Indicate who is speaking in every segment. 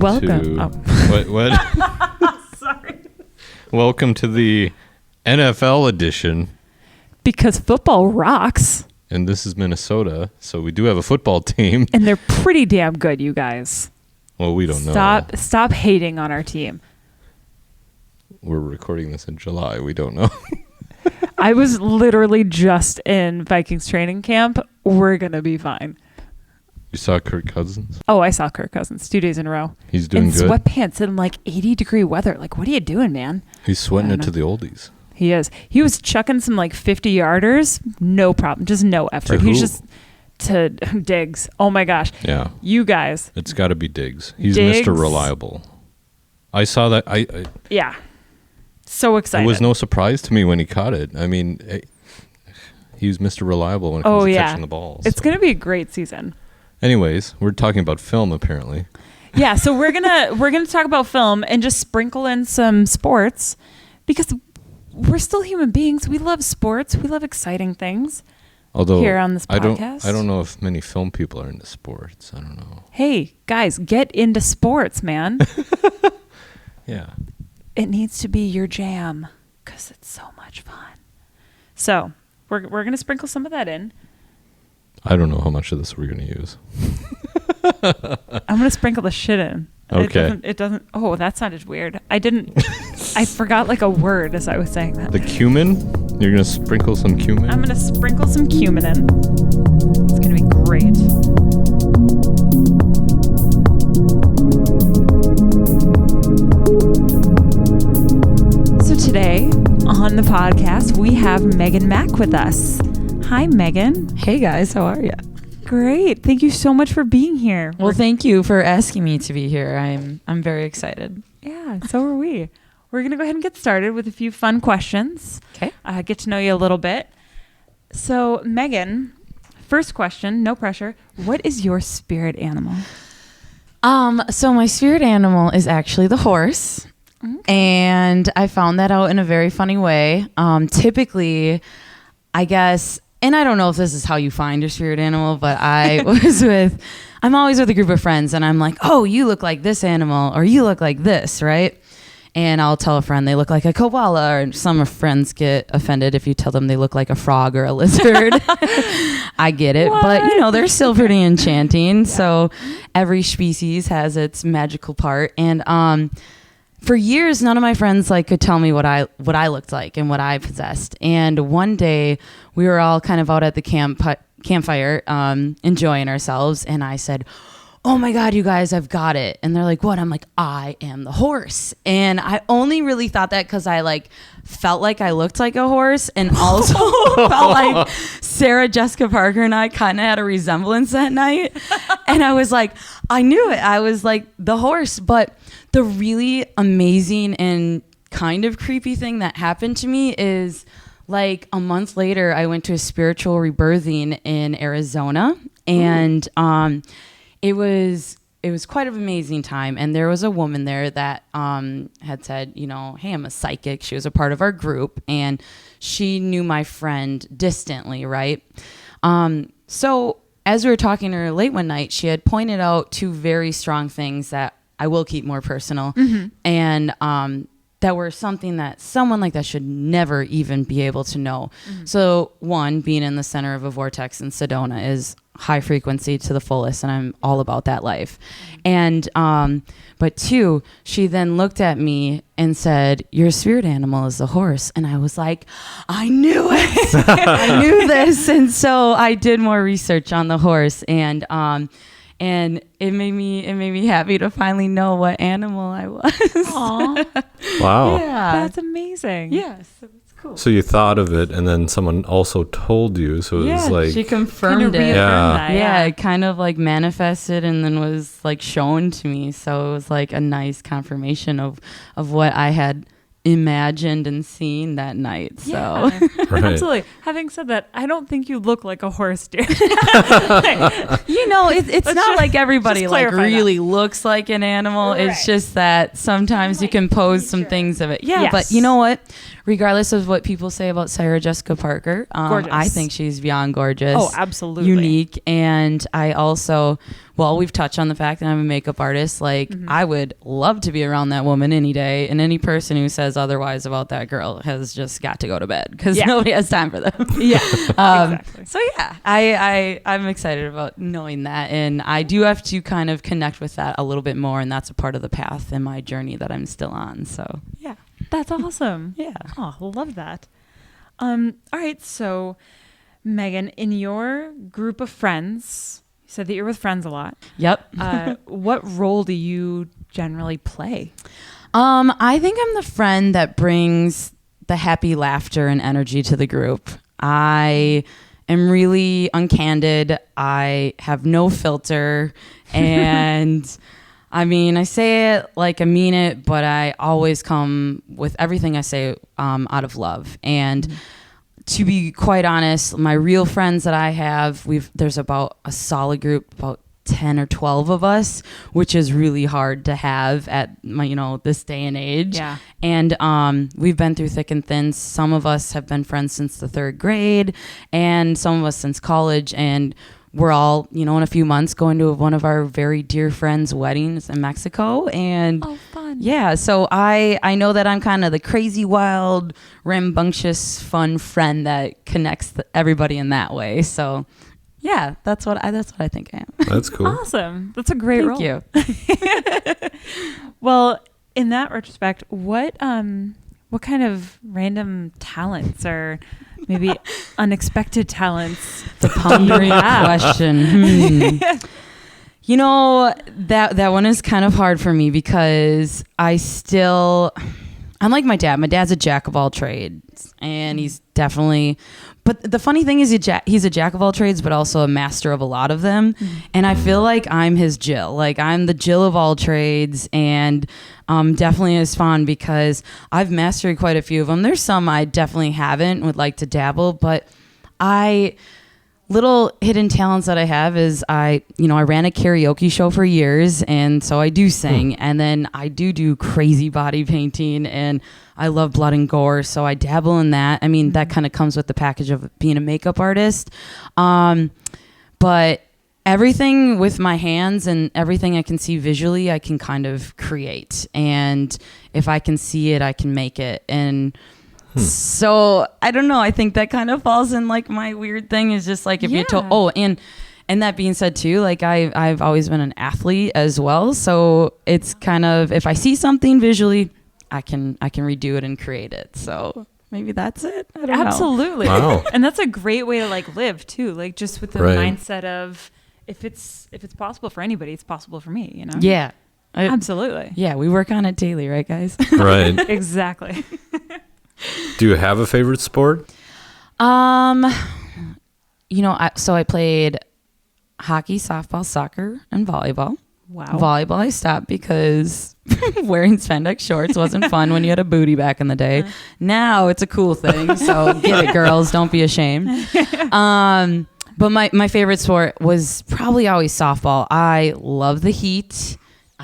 Speaker 1: Welcome.
Speaker 2: What?
Speaker 1: Sorry.
Speaker 2: Welcome to the NFL edition.
Speaker 1: Because football rocks.
Speaker 2: And this is Minnesota, so we do have a football team.
Speaker 1: And they're pretty damn good, you guys.
Speaker 2: Well, we don't know.
Speaker 1: Stop hating on our team.
Speaker 2: We're recording this in July. We don't know.
Speaker 1: I was literally just in Vikings training camp. We're going to be fine.
Speaker 2: You saw Kirk Cousins?
Speaker 1: Oh, I saw Kirk Cousins 2 days in a row.
Speaker 2: He's doing good.
Speaker 1: In sweatpants in like 80-degree weather. Like, what are you doing, man?
Speaker 2: He's sweating it to the oldies.
Speaker 1: He is. He was chucking some like 50-yarders. No problem. Just no effort.
Speaker 2: To
Speaker 1: He's
Speaker 2: who?
Speaker 1: just to Diggs. Oh my gosh.
Speaker 2: Yeah.
Speaker 1: You guys.
Speaker 2: It's got to be Diggs. He's
Speaker 1: Diggs.
Speaker 2: Mr. Reliable. I saw that.
Speaker 1: Yeah. So excited.
Speaker 2: It was no surprise to me when he caught it. I mean, he was Mr. Reliable when it comes to catching the ball.
Speaker 1: It's going to be a great season.
Speaker 2: Anyways, we're talking about film apparently.
Speaker 1: Yeah, so we're gonna talk about film and just sprinkle in some sports because we're still human beings. We love sports. We love exciting things.
Speaker 2: Although
Speaker 1: here on this podcast,
Speaker 2: I don't know if many film people are into sports. I don't know.
Speaker 1: Hey guys, get into sports, man.
Speaker 2: Yeah.
Speaker 1: It needs to be your jam because it's so much fun. So we're gonna sprinkle some of that in.
Speaker 2: I don't know how much of this we're going to use.
Speaker 1: I'm going to sprinkle the shit in.
Speaker 2: Okay.
Speaker 1: It doesn't. Oh, that sounded weird. I forgot like a word as I was saying that.
Speaker 2: The cumin? You're going to sprinkle some cumin?
Speaker 1: I'm going to sprinkle some cumin in. It's going to be great. So today on the podcast, we have Megan Mack with us. Hi, Megan.
Speaker 3: Hey guys, how are you?
Speaker 1: Great. Thank you so much for being here.
Speaker 3: Well, thank you for asking me to be here. I'm very excited.
Speaker 1: Yeah, so are we. We're going to go ahead and get started with a few fun questions.
Speaker 3: Okay.
Speaker 1: Get to know you a little bit. So, Megan, first question, no pressure. What is your spirit animal?
Speaker 3: So my spirit animal is actually the horse. And I found that out in a very funny way. Typically, I guess, and I don't know if this is how you find your spirit animal, but I'm always with a group of friends and I'm like, oh, you look like this animal or you look like this, right? And I'll tell a friend they look like a koala, or some friends get offended if you tell them they look like a frog or a lizard. I get it, but they're still pretty enchanting. Yeah. So every species has its magical part. And for years, none of my friends could tell me what I looked like and what I possessed. And one day we were all kind of out at the campfire enjoying ourselves. And I said, oh my God, you guys, I've got it. And they're like, what? I'm like, I am the horse. And I only really thought that because I felt like I looked like a horse and also felt like Sarah Jessica Parker and I kind of had a resemblance that night. And I was like, I knew it. I was like the horse. But the really amazing and kind of creepy thing that happened to me is a month later, I went to a spiritual rebirthing in Arizona. And it was quite an amazing time. And there was a woman there that had said, hey, I'm a psychic. She was a part of our group and she knew my friend distantly, right? So as we were talking to her late one night, she had pointed out two very strong things that I will keep more personal and that were something that someone like that should never even be able to know. So one, being in the center of a vortex in Sedona is high frequency to the fullest, and I'm all about that life. And but two, she then looked at me and said, your spirit animal is the horse. And I was like, I knew it. I knew this. And so I did more research on the horse, and it made me happy to finally know what animal I was.
Speaker 1: Aww.
Speaker 2: Wow.
Speaker 1: Yeah. That's amazing.
Speaker 3: Yes. It's cool.
Speaker 2: So you thought of it and then someone also told you. So it was like...
Speaker 3: she confirmed it.
Speaker 2: Yeah.
Speaker 3: It kind of manifested and then was shown to me. So it was a nice confirmation of what I had imagined and seen that night. So
Speaker 2: Right.
Speaker 1: Absolutely. Having said that, I don't think you look like a horse, dude.
Speaker 3: It's not like everybody really looks like an animal.
Speaker 1: Right.
Speaker 3: It's just that sometimes you can pose some things of it. Yeah,
Speaker 1: Yes.
Speaker 3: but you know what? Regardless of what people say about Sarah Jessica Parker,
Speaker 1: Gorgeous.
Speaker 3: I think she's beyond gorgeous.
Speaker 1: Oh, absolutely.
Speaker 3: Unique. And I also well, we've touched on the fact that I'm a makeup artist. Like, I would love to be around that woman any day. And any person who says otherwise about that girl has just got to go to bed because nobody has time for them.
Speaker 1: Exactly.
Speaker 3: So yeah, I'm excited about knowing that. And I do have to kind of connect with that a little bit more. And that's a part of the path in my journey that I'm still on. So yeah.
Speaker 1: That's awesome.
Speaker 3: Yeah.
Speaker 1: Oh, love that. All right. So, Megan, in your group of friends, you said that you're with friends a lot.
Speaker 3: Yep.
Speaker 1: What role do you generally play?
Speaker 3: I think I'm the friend that brings the happy laughter and energy to the group. I am really uncandid. I have no filter. And I mean, I say it like I mean it, but I always come with everything I say out of love. And to be quite honest, my real friends that I have, there's about a solid group, about 10 or 12 of us, which is really hard to have at this day and age.
Speaker 1: Yeah.
Speaker 3: And we've been through thick and thin. Some of us have been friends since the 3rd grade, and some of us since college. And we're all, in a few months going to one of our very dear friends' weddings in Mexico. And
Speaker 1: oh, fun.
Speaker 3: Yeah, so I know that I'm kind of the crazy, wild, rambunctious, fun friend that connects everybody in that way. So yeah, that's what I think I am.
Speaker 2: That's cool.
Speaker 1: Awesome. That's a great role.
Speaker 3: Thank
Speaker 1: you. Well, in that retrospect, what kind of random talents or maybe unexpected talents?
Speaker 3: The pondering question. That one is kind of hard for me because I'm like my dad. My dad's a jack of all trades, and he's definitely. But the funny thing is, he's a jack of all trades, but also a master of a lot of them. And I feel like I'm his Jill. Like, I'm the Jill of all trades, and definitely is fun because I've mastered quite a few of them. There's some I definitely haven't, would like to dabble, but little hidden talents that I have is I ran a karaoke show for years, and so I do sing, and then I do crazy body painting, and I love blood and gore, so I dabble in that. I mean, that kind of comes with the package of being a makeup artist. But everything with my hands and everything I can see visually, I can kind of create, and if I can see it, I can make it. And so I don't know. I think that kind of falls in like my weird thing is just like if you told. And that being said too, like I've always been an athlete as well. So it's kind of if I see something visually, I can redo it and create it. So maybe that's it. I don't know.
Speaker 1: Absolutely.
Speaker 2: Wow.
Speaker 1: And that's a great way to like live too. Like just with the mindset of if it's possible for anybody, it's possible for me.
Speaker 3: Yeah.
Speaker 1: Absolutely.
Speaker 3: Yeah, we work on it daily, right, guys?
Speaker 2: Right.
Speaker 1: Exactly.
Speaker 2: Do you have a favorite sport?
Speaker 3: So I played hockey, softball, soccer, and volleyball.
Speaker 1: Wow.
Speaker 3: Volleyball I stopped because wearing spandex shorts wasn't fun when you had a booty back in the day. Now it's a cool thing, so get it, girls. Don't be ashamed. But my favorite sport was probably always softball. I love the heat.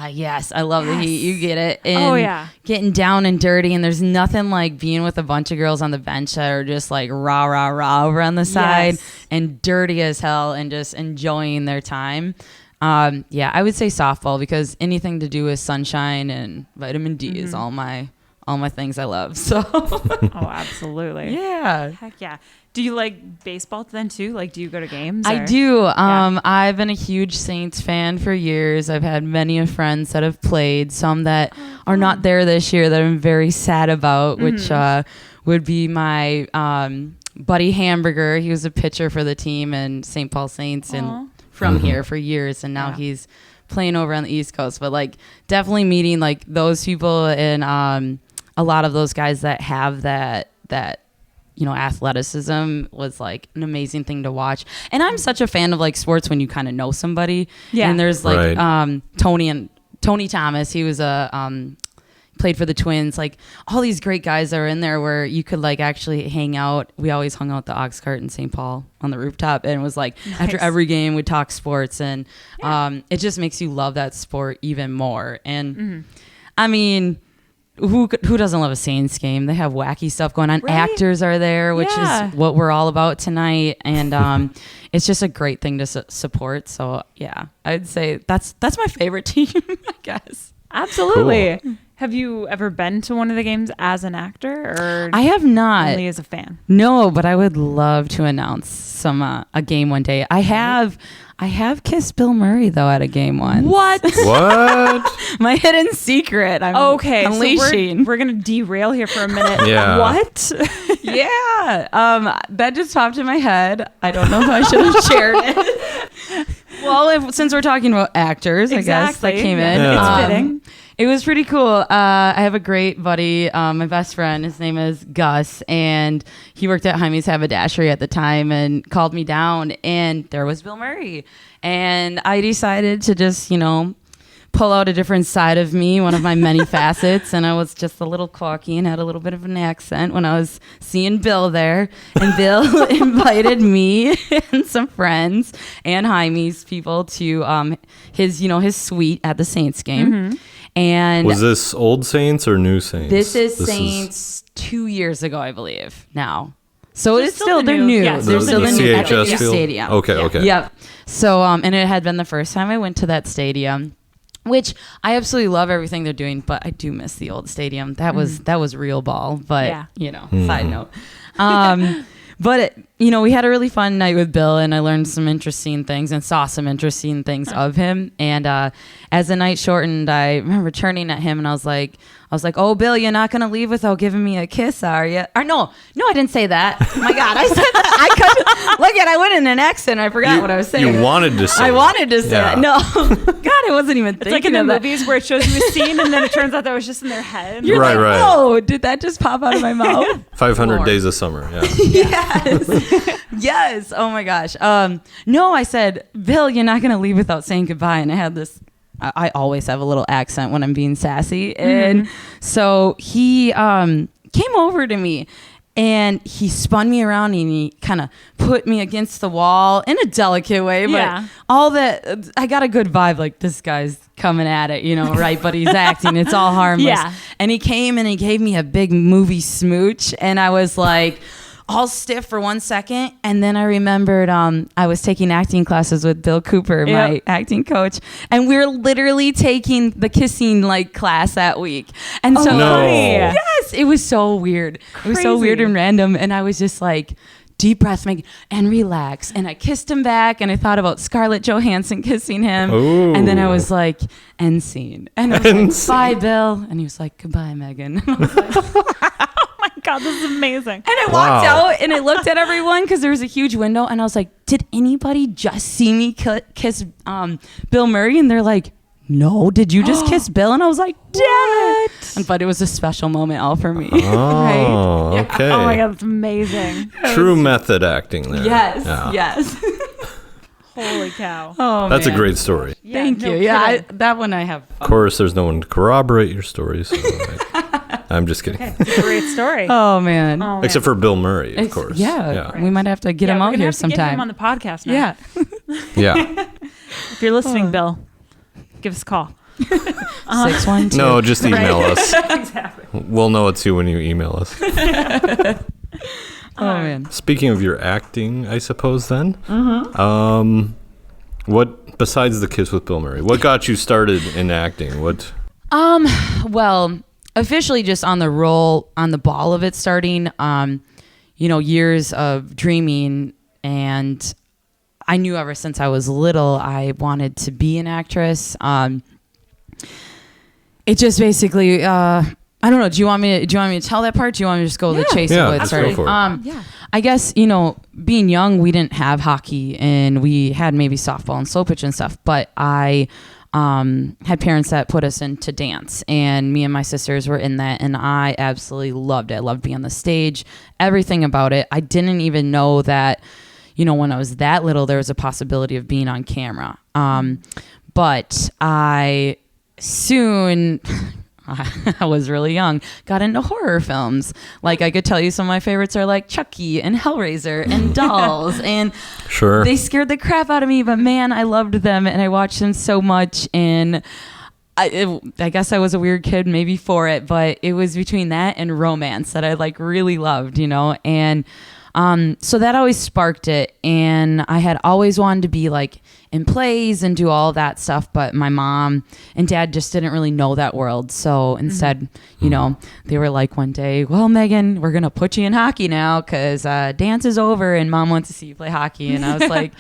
Speaker 3: Yes, I love the heat. You get it. And getting down and dirty. And there's nothing like being with a bunch of girls on the bench that are just like rah, rah, rah over on the side and dirty as hell and just enjoying their time. I would say softball because anything to do with sunshine and vitamin D is all my things I love. So
Speaker 1: Oh, absolutely.
Speaker 3: Yeah.
Speaker 1: Heck yeah. Do you like baseball then too? Like, do you go to games?
Speaker 3: I do. I've been a huge Saints fan for years. I've had many friends that have played, some that are not there this year that I'm very sad about, which would be my buddy Hamburger. He was a pitcher for the team and St. Paul Saints and from here for years, and now he's playing over on the East Coast. But like definitely meeting like those people and a lot of those guys that have that athleticism was like an amazing thing to watch. And I'm such a fan of like sports when you kind of know somebody. Yeah. And there's like Tony Thomas. He was played for the Twins. Like all these great guys that are in there where you could like actually hang out. We always hung out at the Ox Cart in St. Paul on the rooftop, and it was like after every game we'd talk sports, and it just makes you love that sport even more. And I mean, who doesn't love a Saints game? They have wacky stuff going on.
Speaker 1: Right?
Speaker 3: Actors are there, which
Speaker 1: Yeah.
Speaker 3: is what we're all about tonight. And it's just a great thing to support. So yeah, I'd say that's my favorite team, I guess.
Speaker 1: Absolutely.
Speaker 2: Cool.
Speaker 1: Have you ever been to one of the games as an actor, or
Speaker 3: I have not.
Speaker 1: only as a fan?
Speaker 3: No, but I would love to announce a game one day. I have kissed Bill Murray though at a game once.
Speaker 1: What?
Speaker 2: What?
Speaker 3: My hidden secret. I'm
Speaker 1: Okay,
Speaker 3: unleashing.
Speaker 1: so we're gonna derail here for a minute.
Speaker 2: Yeah.
Speaker 1: What?
Speaker 3: Yeah. That just popped in my head. I don't know if I should have shared it. Well, since we're talking about actors, I guess that
Speaker 1: Exactly.
Speaker 3: came in.
Speaker 2: Yeah.
Speaker 1: It's fitting.
Speaker 3: It was pretty cool. I have a great buddy, my best friend. His name is Gus, and he worked at Jaime's Haberdashery at the time and called me down, and there was Bill Murray. And I decided to just, pull out a different side of me, one of my many facets, and I was just a little cocky and had a little bit of an accent when I was seeing Bill there. And Bill invited me and some friends and Jaime's people to his suite at the Saints game.
Speaker 1: Mm-hmm.
Speaker 3: And
Speaker 4: Was this Old Saints or New Saints?
Speaker 3: this is Saints 2 years ago, I believe, now. So
Speaker 1: They're
Speaker 3: it's
Speaker 1: still
Speaker 3: still,
Speaker 1: the
Speaker 3: they're
Speaker 1: new-
Speaker 3: new.
Speaker 1: yes,
Speaker 3: They're
Speaker 1: the
Speaker 3: still the new at the
Speaker 4: CHS
Speaker 3: new
Speaker 4: field?
Speaker 3: stadium.
Speaker 4: Okay, okay.
Speaker 3: Yep. So, and it had been the first time I went to that stadium, which I absolutely love everything they're doing, but I do miss the old stadium. That was real ball, but
Speaker 1: Yeah.
Speaker 3: side note. But we had a really fun night with Bill, and I learned some interesting things and saw some interesting things of him. And as the night shortened, I remember turning at him, and I was like, "Oh, Bill, you're not gonna leave without giving me a kiss, are you?" Or no, I didn't say that. Oh my God, I said that. I couldn't. Look, I went in an accent. I forgot what I was saying.
Speaker 4: You wanted to say
Speaker 3: I
Speaker 4: that.
Speaker 3: wanted to say
Speaker 4: Yeah.
Speaker 3: that. No, God, I wasn't even
Speaker 1: It's
Speaker 3: thinking
Speaker 1: like in the
Speaker 3: of that.
Speaker 1: movies where it shows you a scene and then it turns out that was just in their head.
Speaker 3: You're
Speaker 4: Right,
Speaker 3: like,
Speaker 4: right.
Speaker 3: "Whoa, did that just pop out of my mouth?"
Speaker 4: 500
Speaker 3: Lord.
Speaker 4: Days of Summer. Yeah.
Speaker 3: Yes. Oh my gosh. No, I said, "Bill, you're not gonna leave without saying goodbye." And I had this. I always have a little accent when I'm being sassy, and so he came over to me. And he spun me around and he kind of put me against the wall in a delicate way. But
Speaker 1: Yeah.
Speaker 3: all that, I got a good vibe, like this guy's coming at it, right? But he's acting. It's all harmless.
Speaker 1: Yeah.
Speaker 3: And he came and he gave me a big movie smooch. And I was like all stiff for 1 second. And then I remembered I was taking acting classes with Bill Cooper, my acting coach. And we were literally taking the kissing class that week. And so
Speaker 4: No.
Speaker 3: yes, it was so weird. It was so weird
Speaker 1: Crazy.
Speaker 3: and random. And I was just like, deep breath, and relax. And I kissed him back, and I thought about Scarlett Johansson kissing him.
Speaker 4: Ooh.
Speaker 3: And then I was like, end scene. And I was
Speaker 4: End
Speaker 3: like, bye, Bill. And he was like, goodbye, Megan. And I was like,
Speaker 1: Oh my God, this is amazing.
Speaker 3: and I walked
Speaker 4: Wow.
Speaker 3: out and I looked at everyone because there was a huge window, and I was like, did anybody just see me kiss Bill Murray? And they're like, no, did you just kiss Bill? And I was like, what? But it was a special moment all for me.
Speaker 4: Oh, okay.
Speaker 1: Oh my God, that's amazing.
Speaker 4: True method acting there.
Speaker 3: Yes,
Speaker 4: Yeah.
Speaker 3: yes.
Speaker 1: Holy cow.
Speaker 3: Oh,
Speaker 4: That's a
Speaker 3: man.
Speaker 4: great story.
Speaker 3: Thank
Speaker 1: no
Speaker 3: you. Yeah,
Speaker 1: kidding.
Speaker 3: that one I have.
Speaker 4: Of course, there's no one to corroborate your story. So I'm just kidding.
Speaker 1: It's a great story.
Speaker 3: Oh, man.
Speaker 1: Oh,
Speaker 4: Except for Bill Murray, of
Speaker 3: It's-
Speaker 4: course.
Speaker 3: Yeah, we might have to get
Speaker 1: yeah,
Speaker 3: him
Speaker 1: we're
Speaker 3: out
Speaker 1: gonna
Speaker 3: here
Speaker 1: have to get
Speaker 3: sometime.
Speaker 1: him on the podcast now.
Speaker 3: Yeah.
Speaker 4: Yeah.
Speaker 1: If you're listening, Bill, give us a call.
Speaker 3: 612.
Speaker 4: No, just email us.
Speaker 1: Exactly.
Speaker 4: We'll know it's you when you email us.
Speaker 3: Oh, man.
Speaker 4: Speaking of your acting, I suppose then.
Speaker 3: Mm-hmm.
Speaker 4: What besides the kiss with Bill Murray? What got you started in acting? What?
Speaker 3: Well, officially just on the ball of it starting, years of dreaming, and I knew ever since I was little I wanted to be an actress. It just basically I don't know. Do you want me to tell that part? Do you want me to just go the chase
Speaker 4: Yeah,
Speaker 3: of what it
Speaker 4: just
Speaker 3: started?
Speaker 4: go for it.
Speaker 1: Yeah.
Speaker 3: I guess, being young, we didn't have hockey, and we had maybe softball and slow pitch and stuff, but I had parents that put us into dance, and me and my sisters were in that, and I absolutely loved it. I loved being on the stage, everything about it. I didn't even know that, when I was that little, there was a possibility of being on camera. But I soon... I was really young, got into horror films. Like, I could tell you some of my favorites are like Chucky and Hellraiser and Dolls. And
Speaker 4: Sure.
Speaker 3: they scared the crap out of me, but man, I loved them and I watched them so much. And I guess I was a weird kid maybe for it, but it was between that and romance that I like really loved, and so that always sparked it. And I had always wanted to be like in plays and do all that stuff, but my mom and dad just didn't really know that world. So instead, they were like one day, well, Megan, we're going to put you in hockey now because dance is over and mom wants to see you play hockey. And I was like,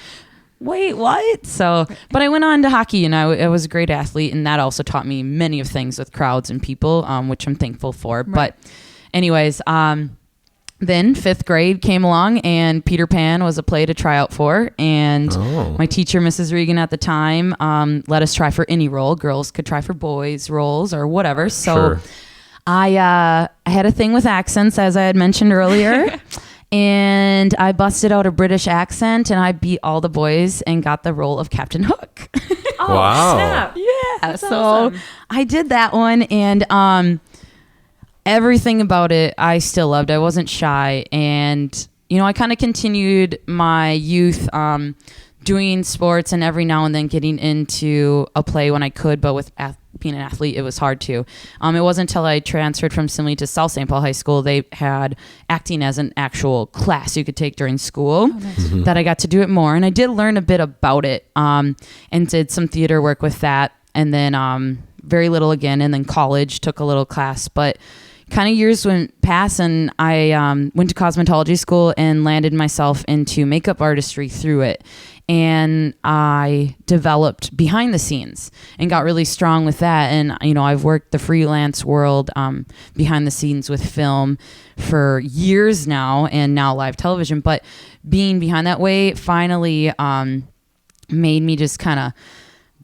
Speaker 3: wait, what? So, but I went on to hockey and I was a great athlete, and that also taught me many of things with crowds and people, which I'm thankful for. Right. But anyways, then fifth grade came along and Peter Pan was a play to try out for. And my teacher, Mrs. Regan at the time, let us try for any role. Girls could try for boys roles or whatever. So I had a thing with accents, as I had mentioned earlier. And I busted out a British accent and I beat all the boys and got the role of Captain Hook.
Speaker 4: Wow.
Speaker 1: Snap.
Speaker 3: Yeah.
Speaker 1: That's
Speaker 3: so
Speaker 1: awesome.
Speaker 3: I did that one, and everything about it I still loved. I wasn't shy, and I kind of continued my youth doing sports and every now and then getting into a play when I could, but with being an athlete it was hard to. It wasn't until I transferred from Simley to South St. Paul High School, they had acting as an actual class you could take during school, that I got to do it more, and I did learn a bit about it, and did some theater work with that, and then very little again, and then college took a little class, but kind of years went past, and I went to cosmetology school and landed myself into makeup artistry through it. And I developed behind the scenes and got really strong with that. And, I've worked the freelance world behind the scenes with film for years now, and now live television. But being behind that way finally made me just kind of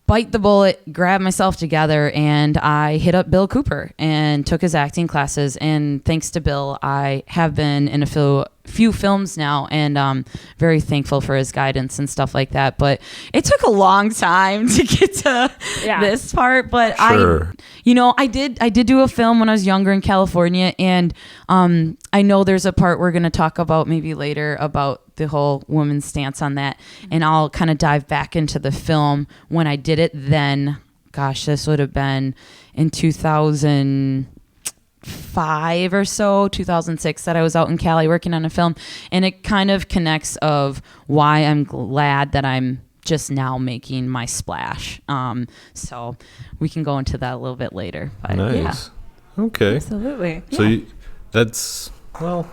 Speaker 3: bite the bullet, grab myself together, and I hit up Bill Cooper and took his acting classes. And thanks to Bill, I have been in a few films now, and very thankful for his guidance and stuff like that. But it took a long time to get to this part. But
Speaker 4: Sure.
Speaker 3: I did do a film when I was younger in California, and I know there's a part we're going to talk about maybe later about the whole woman's stance on that, and I'll kind of dive back into the film when I did it then. Gosh, this would have been in 2005 or so, 2006, that I was out in Cali working on a film, and it kind of connects of why I'm glad that I'm just now making my splash. So we can go into that a little bit later. But
Speaker 4: Nice. Okay.
Speaker 1: Absolutely.
Speaker 4: So that's, well,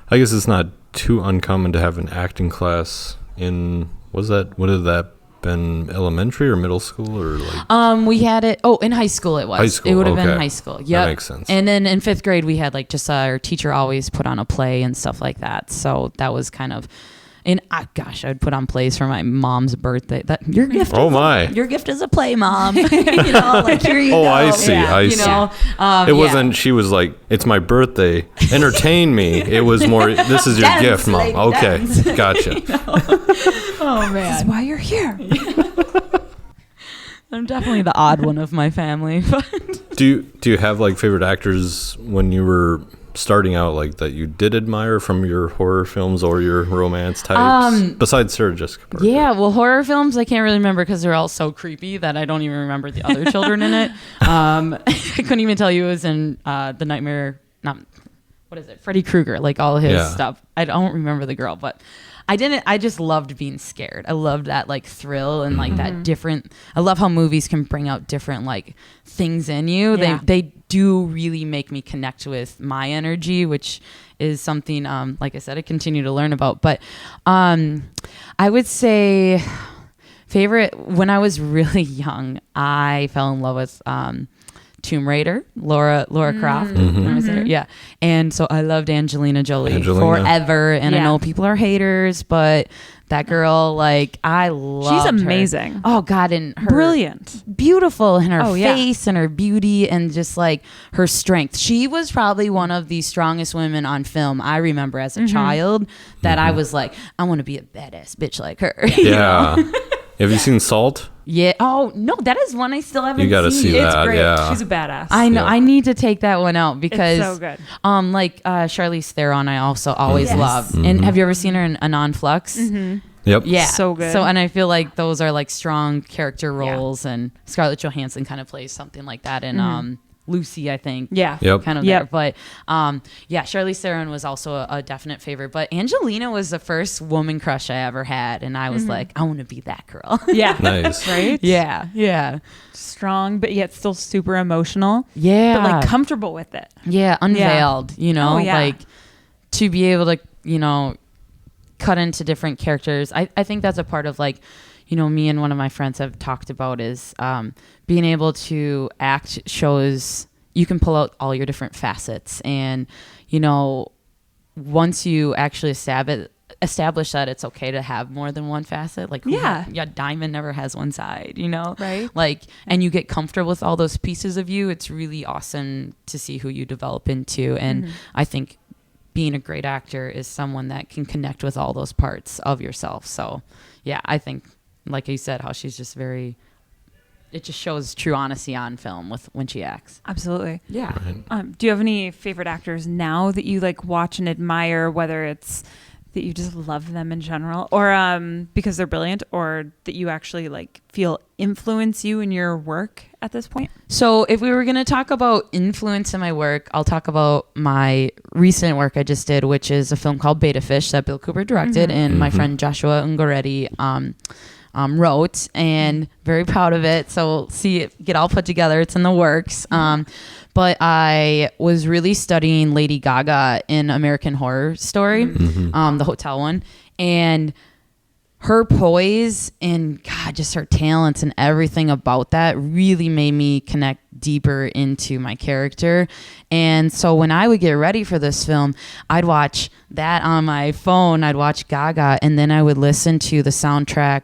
Speaker 4: I guess it's not too uncommon to have an acting class in, would have that been elementary or middle school or like?
Speaker 3: We had it, in high school it was.
Speaker 4: High school,
Speaker 3: it would have
Speaker 4: okay.
Speaker 3: been high school. Yeah.
Speaker 4: That makes sense.
Speaker 3: And then in fifth grade we had like just our teacher always put on a play and stuff like that. So that was kind of, and I'd put on plays for my mom's birthday. That your gift.
Speaker 4: Oh my!
Speaker 3: Your gift is a play, Mom. Like here you go.
Speaker 4: Oh, I see.
Speaker 3: Yeah,
Speaker 4: I see. It wasn't. She was like, "It's my birthday. Entertain me." It was more. This is your
Speaker 3: Dance,
Speaker 4: gift, Mom.
Speaker 3: lady,
Speaker 4: Okay,
Speaker 3: dance.
Speaker 4: gotcha.
Speaker 3: Oh man,
Speaker 1: This is why you're here.
Speaker 3: I'm definitely the odd one of my family.
Speaker 4: Do you have like favorite actors when you were starting out, like that you did admire from your horror films or your romance types, besides Sarah Jessica Parker?
Speaker 3: Yeah, well, horror films I can't really remember because they're all so creepy that I don't even remember the other children in it. I couldn't even tell you it was in the Nightmare. What is it? Freddy Krueger, like all his stuff. I don't remember the girl, but I just loved being scared. I loved that like thrill and like that different. I love how movies can bring out different like things in you.
Speaker 1: Yeah.
Speaker 3: They do really make me connect with my energy, which is something like I said I continue to learn about. But I would say favorite, when I was really young, I fell in love with Tomb Raider, Laura Croft. When I was there. Yeah. And so I loved Angelina Jolie forever. And I know people are haters, but that girl, like, I love
Speaker 1: She's amazing.
Speaker 3: Her. Oh God, and her
Speaker 1: Brilliant.
Speaker 3: beautiful, and her
Speaker 1: Oh, yeah.
Speaker 3: face and her beauty and just like her strength. She was probably one of the strongest women on film. I remember as a child that I was like, I want to be a badass bitch like her.
Speaker 4: Yeah. Have you seen Salt?
Speaker 3: Yeah. Oh no, that is one I still haven't seen.
Speaker 4: You got to see that.
Speaker 1: It's great.
Speaker 4: Yeah.
Speaker 1: She's a badass.
Speaker 3: I know.
Speaker 4: Yeah.
Speaker 3: I need to take that one out because
Speaker 1: It's so good.
Speaker 3: like Charlize Theron, I also always loved. And have you ever seen her in Anon Flux?
Speaker 4: Yep.
Speaker 3: Yeah.
Speaker 1: So good.
Speaker 3: So, and I feel like those are like strong character roles, and Scarlett Johansson kind of plays something like that in Lucy, I think.
Speaker 1: Yeah.
Speaker 4: Yep.
Speaker 3: Kind of there. But Charlize Theron was also a definite favorite. But Angelina was the first woman crush I ever had. And I was like, I want to be that girl.
Speaker 1: Yeah.
Speaker 4: Nice.
Speaker 1: Right?
Speaker 3: Yeah. Yeah.
Speaker 1: Strong, but yet still super emotional.
Speaker 3: Yeah.
Speaker 1: But like comfortable with it.
Speaker 3: Yeah. Unveiled, you know,
Speaker 1: Oh, yeah.
Speaker 3: like to be able to, you know, cut into different characters. I think that's a part of like, you know, me and one of my friends have talked about is being able to act shows you can pull out all your different facets. And, you know, once you actually establish that it's okay to have more than one facet, like diamond never has one side, you know,
Speaker 1: right?
Speaker 3: Like, and you get comfortable with all those pieces of you, it's really awesome to see who you develop into. And I think being a great actor is someone that can connect with all those parts of yourself. So yeah, I think, like you said, how she's just it just shows true honesty on film when she acts.
Speaker 1: Absolutely.
Speaker 3: Yeah.
Speaker 4: Right.
Speaker 1: Do you have any favorite actors now that you like watch and admire, whether it's that you just love them in general, or because they're brilliant, or that you actually like feel influence you in your work at this point?
Speaker 3: So if we were going to talk about influence in my work, I'll talk about my recent work I just did, which is a film called Beta Fish that Bill Cooper directed and my friend Joshua Ungaretti wrote, and very proud of it. So we'll see it get all put together. It's in the works. But I was really studying Lady Gaga in American Horror Story, the hotel one, and her poise and God, just her talents and everything about that really made me connect deeper into my character. And so when I would get ready for this film, I'd watch that on my phone, I'd watch Gaga, and then I would listen to the soundtrack,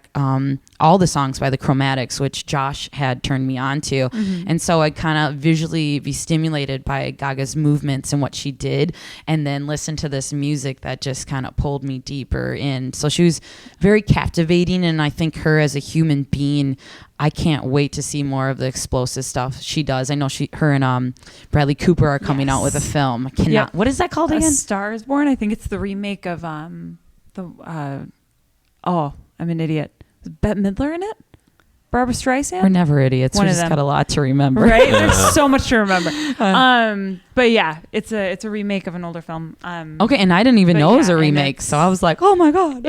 Speaker 3: all the songs by the Chromatics, which Josh had turned me on to. And so I'd kind of visually be stimulated by Gaga's movements and what she did, and then listen to this music that just kind of pulled me deeper in. So she was very captivating, and I think her as a human being, I can't wait to see more of the explosive stuff she does. I know her and Bradley Cooper are coming out with a film. I cannot. What is that called again?
Speaker 1: A Star is Born. I think it's the remake of I'm an idiot. Is Bette Midler in it? Barbara Streisand?
Speaker 3: We're never idiots.
Speaker 1: One
Speaker 3: We
Speaker 1: of
Speaker 3: just
Speaker 1: them.
Speaker 3: got a lot to remember.
Speaker 1: Right? There's so much to remember. But yeah, it's a remake of an older film.
Speaker 3: Okay, and I didn't even know it was a
Speaker 1: and
Speaker 3: remake, so I was like, oh my God.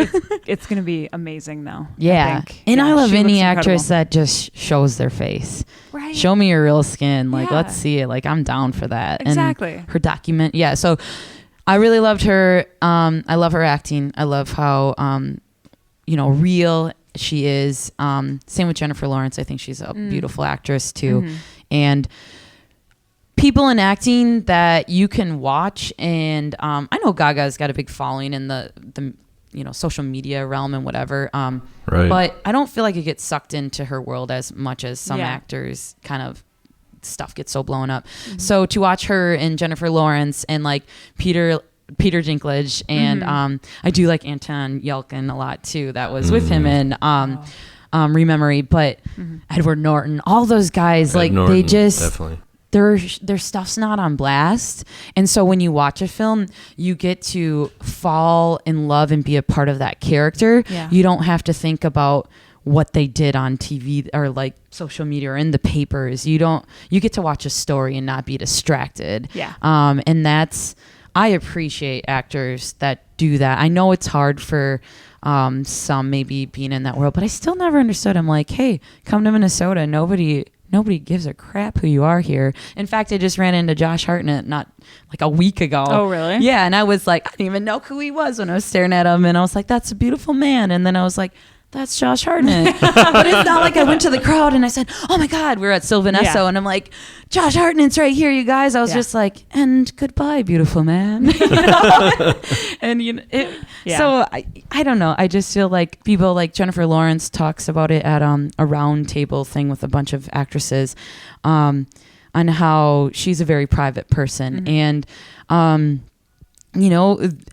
Speaker 1: it's going to be amazing though.
Speaker 3: Yeah.
Speaker 1: I think.
Speaker 3: And
Speaker 1: Yeah,
Speaker 3: I love
Speaker 1: she
Speaker 3: any
Speaker 1: looks
Speaker 3: actress
Speaker 1: incredible.
Speaker 3: that just shows their face.
Speaker 1: Right.
Speaker 3: Show me your real skin. Like,
Speaker 1: Yeah.
Speaker 3: let's see it. Like, I'm down for that.
Speaker 1: Exactly.
Speaker 3: And her document. Yeah. So I really loved her. I love her acting. I love how, real she is. Same with Jennifer Lawrence. I think she's a beautiful actress too. And people in acting that you can watch, and I know Gaga's got a big following in the social media realm and whatever.
Speaker 4: Right.
Speaker 3: But I don't feel like it gets sucked into her world as much as some
Speaker 1: Yeah.
Speaker 3: actors kind of stuff gets so blown up. So to watch her and Jennifer Lawrence and like Peter Dinklage and I do like Anton Yelkin a lot too. That was with him in Rememory, but Edward Norton, all those guys, like
Speaker 4: Norton,
Speaker 3: they just
Speaker 4: definitely.
Speaker 3: their stuff's not on blast. And so when you watch a film, you get to fall in love and be a part of that character.
Speaker 1: Yeah.
Speaker 3: You don't have to think about what they did on TV or like social media or in the papers. You get to watch a story and not be distracted.
Speaker 1: Yeah.
Speaker 3: And I appreciate actors that do that. I know it's hard for some maybe being in that world, but I still never understood. I'm like, hey, come to Minnesota. Nobody gives a crap who you are here. In fact, I just ran into Josh Hartnett not like a week ago.
Speaker 1: Oh, really?
Speaker 3: Yeah. And I was like, I didn't even know who he was when I was staring at him. And I was like, that's a beautiful man. And then I was like, that's Josh Hartnett. But it's not like I went to the crowd and I said, oh my God, we're at Sylvanesso.
Speaker 1: Yeah.
Speaker 3: And I'm like, Josh Hartnett's right here, you guys. I was just like, and goodbye, beautiful man. And so I don't know. I just feel like people like Jennifer Lawrence talks about it at a round table thing with a bunch of actresses on how she's a very private person. And,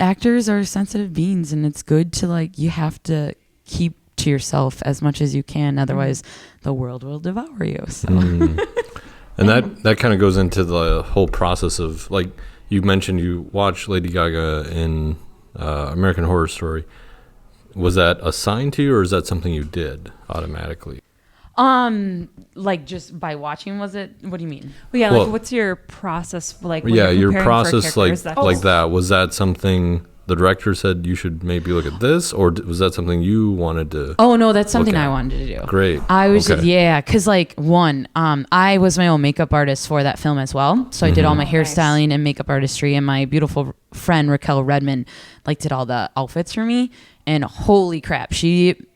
Speaker 3: actors are sensitive beings, and it's good to like, you have to keep to yourself as much as you can. Otherwise the world will devour you. So.
Speaker 4: And that kind of goes into the whole process of, like you mentioned, you watch Lady Gaga in American Horror Story. was that assigned to you, or is that something you did automatically?
Speaker 3: Like just by watching, was it? What do you mean?
Speaker 1: Well, yeah,
Speaker 4: Well-
Speaker 1: like what's your process like? When
Speaker 4: Yeah,
Speaker 1: you're
Speaker 4: your
Speaker 1: preparing for
Speaker 4: process, like
Speaker 1: characters?
Speaker 4: like that. Was that something the director said you should maybe look at this, or was that something you wanted to?
Speaker 3: Oh no, that's something
Speaker 4: Okay.
Speaker 3: I wanted to do.
Speaker 4: Great.
Speaker 3: I was
Speaker 4: Okay.
Speaker 3: yeah, because like I was my own makeup artist for that film as well. So I did all my
Speaker 1: Oh, nice.
Speaker 3: hairstyling and makeup artistry, and my beautiful friend Raquel Redmond like did all the outfits for me. And holy crap,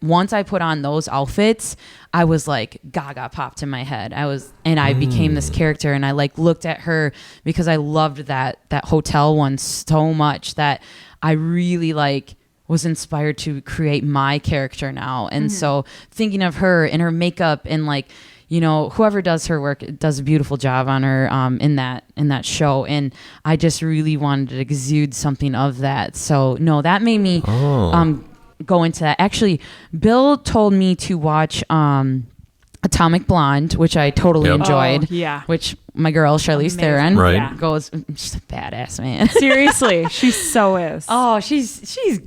Speaker 3: once I put on those outfits, I was like Gaga popped in my head. I became this character, and I like looked at her because I loved that hotel one so much that I really like was inspired to create my character now. And so thinking of her and her makeup and like, you know, whoever does her work does a beautiful job on her in that show. And I just really wanted to exude something of that. So no, that made me go into that. Actually, Bill told me to watch Atomic Blonde, which I totally
Speaker 4: Yep.
Speaker 3: enjoyed.
Speaker 1: Oh, yeah.
Speaker 3: Which my girl Charlize
Speaker 1: Amazing.
Speaker 3: Theron
Speaker 4: Right.
Speaker 1: Yeah.
Speaker 3: goes, she's a badass, man.
Speaker 1: Seriously, she so is.
Speaker 3: Oh, she's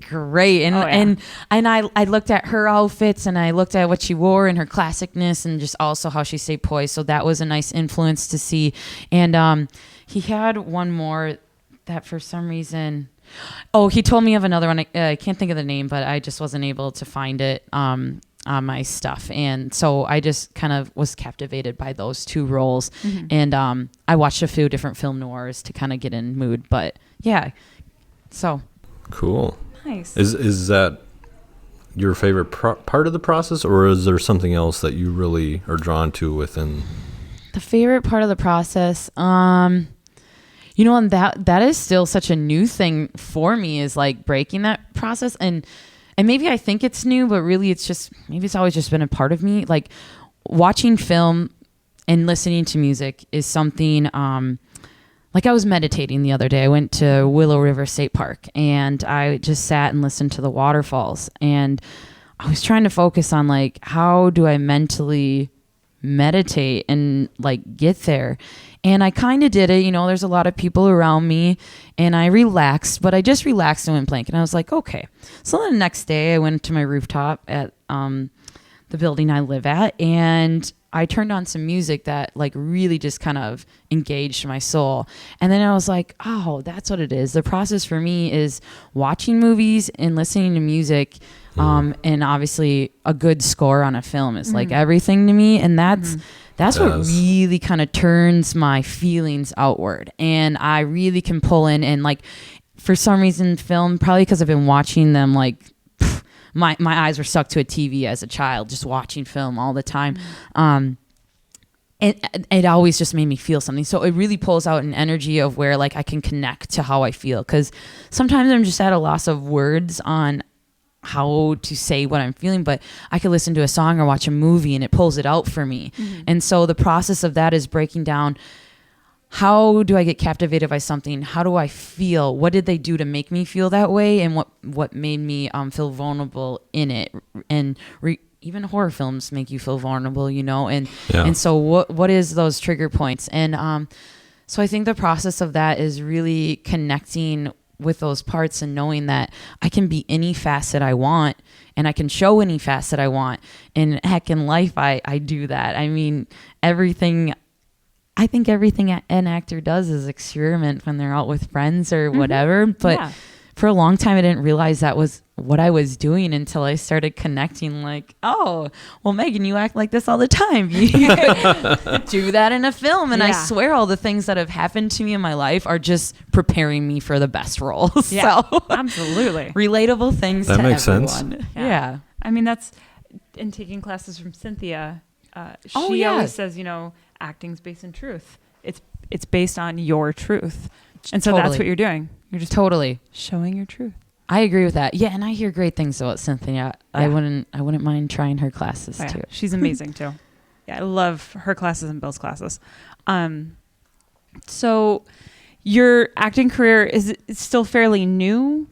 Speaker 3: great, and
Speaker 1: Oh, yeah.
Speaker 3: and I looked at her outfits, and I looked at what she wore and her classicness, and just also how she stayed poised. So that was a nice influence to see. And he had one more that for some reason. Oh, he told me of another one. I can't think of the name, but I just wasn't able to find it on my stuff. And so I just kind of was captivated by those two roles. And I watched a few different film noirs to kind of get in mood. But yeah, so.
Speaker 4: Cool.
Speaker 1: Nice.
Speaker 4: Is that your favorite part of the process, or is there something else that you really are drawn to within?
Speaker 3: The favorite part of the process, you know, and that is still such a new thing for me, is like breaking that process. And maybe I think it's new, but really maybe it's always just been a part of me. Like watching film and listening to music is something, like I was meditating the other day. I went to Willow River State Park, and I just sat and listened to the waterfalls. And I was trying to focus on like, how do I mentally meditate and like get there? And I kind of did it. You know, there's a lot of people around me, and I relaxed, but I just relaxed and went blank. And I was like, okay. So then the next day I went to my rooftop at the building I live at, and I turned on some music that like really just kind of engaged my soul. And then I was like, oh, that's what it is. The process for me is watching movies and listening to music. And obviously a good score on a film is like everything to me. And that's what really kind of turns my feelings outward. And I really can pull in, and like, for some reason film, probably because I've been watching them, like my eyes were stuck to a TV as a child, just watching film all the time. It always just made me feel something. So it really pulls out an energy of where like I can connect to how I feel. Cause sometimes I'm just at a loss of words on how to say what I'm feeling, but I could listen to a song or watch a movie and it pulls it out for me. And so the process of that is breaking down, how do I get captivated by something? How do I feel? What did they do to make me feel that way? And what made me feel vulnerable in it? And even horror films make you feel vulnerable, you know? And so what is those trigger points? And so I think the process of that is really connecting with those parts and knowing that I can be any facet I want, and I can show any facet I want. And heck, in life, I do that. I mean, I think everything an actor does is experiment when they're out with friends or whatever. But for a long time, I didn't realize that was what I was doing until I started connecting, like, oh, well, Megan, you act like this all the time. You do that in a film. And I swear all the things that have happened to me in my life are just preparing me for the best roles.
Speaker 1: Yeah,
Speaker 3: so
Speaker 1: absolutely.
Speaker 3: Relatable things
Speaker 4: That
Speaker 3: to
Speaker 4: makes
Speaker 3: everyone.
Speaker 4: sense.
Speaker 3: Yeah.
Speaker 1: I mean, that's in taking classes from Cynthia.
Speaker 3: Oh,
Speaker 1: She
Speaker 3: yeah.
Speaker 1: always says, you know, acting's based in truth. It's based on your truth. And so that's
Speaker 3: Totally.
Speaker 1: what you're doing. You're just
Speaker 3: Totally.
Speaker 1: showing your truth.
Speaker 3: I agree with that. Yeah, and I hear great things about Cynthia. I wouldn't mind trying her classes too.
Speaker 1: She's amazing too. Yeah, I love her classes and Bill's classes. So your acting career is still fairly new?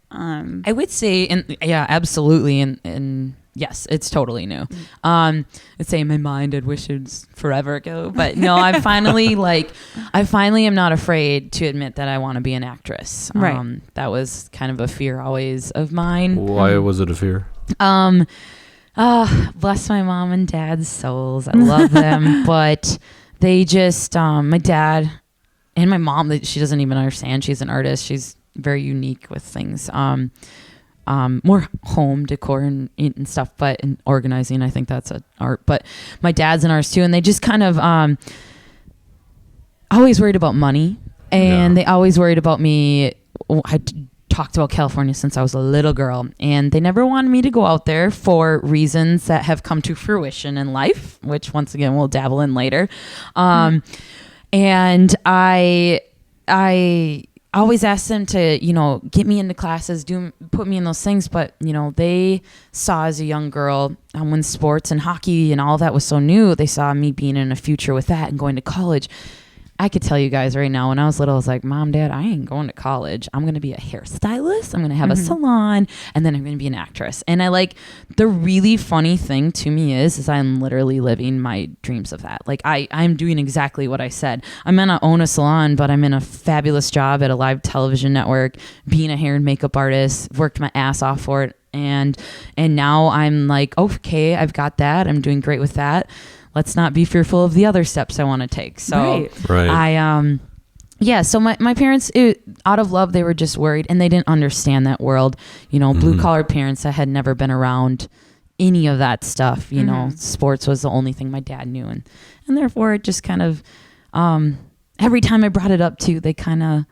Speaker 3: I would say, absolutely. And Yes, it's totally new. I'd say in my mind, I'd wish it was forever ago, but no, I finally am not afraid to admit that I want to be an actress.
Speaker 1: Right.
Speaker 3: That was kind of a fear always of mine.
Speaker 4: Why was it a fear?
Speaker 3: Bless my mom and dad's souls. I love them, but they just, my dad and my mom, she doesn't even understand. She's an artist. She's very unique with things. More home decor and stuff, but in organizing, I think that's an art. But my dad's an artist too, and they just kind of always worried about money, and they always worried about me. I talked about California since I was a little girl, and they never wanted me to go out there for reasons that have come to fruition in life, which once again we'll dabble in later. And I always asked them to, get me into classes, put me in those things. But, they saw as a young girl, when sports and hockey and all that was so new, they saw me being in a future with that and going to college. I could tell you guys right now, when I was little, I was like, Mom, Dad, I ain't going to college. I'm going to be a hairstylist. I'm going to have a salon, and then I'm going to be an actress. And the really funny thing to me is I'm literally living my dreams of that. Like I'm doing exactly what I said. I'm going to own a salon, but I'm in a fabulous job at a live television network, being a hair and makeup artist, worked my ass off for it. And now I'm like, okay, I've got that. I'm doing great with that. Let's not be fearful of the other steps I want to take. So
Speaker 4: right.
Speaker 3: So my parents, out of love, they were just worried, and they didn't understand that world, blue collar parents that had never been around any of that stuff. Sports was the only thing my dad knew. And therefore it just kind of, every time I brought it up too, they kind of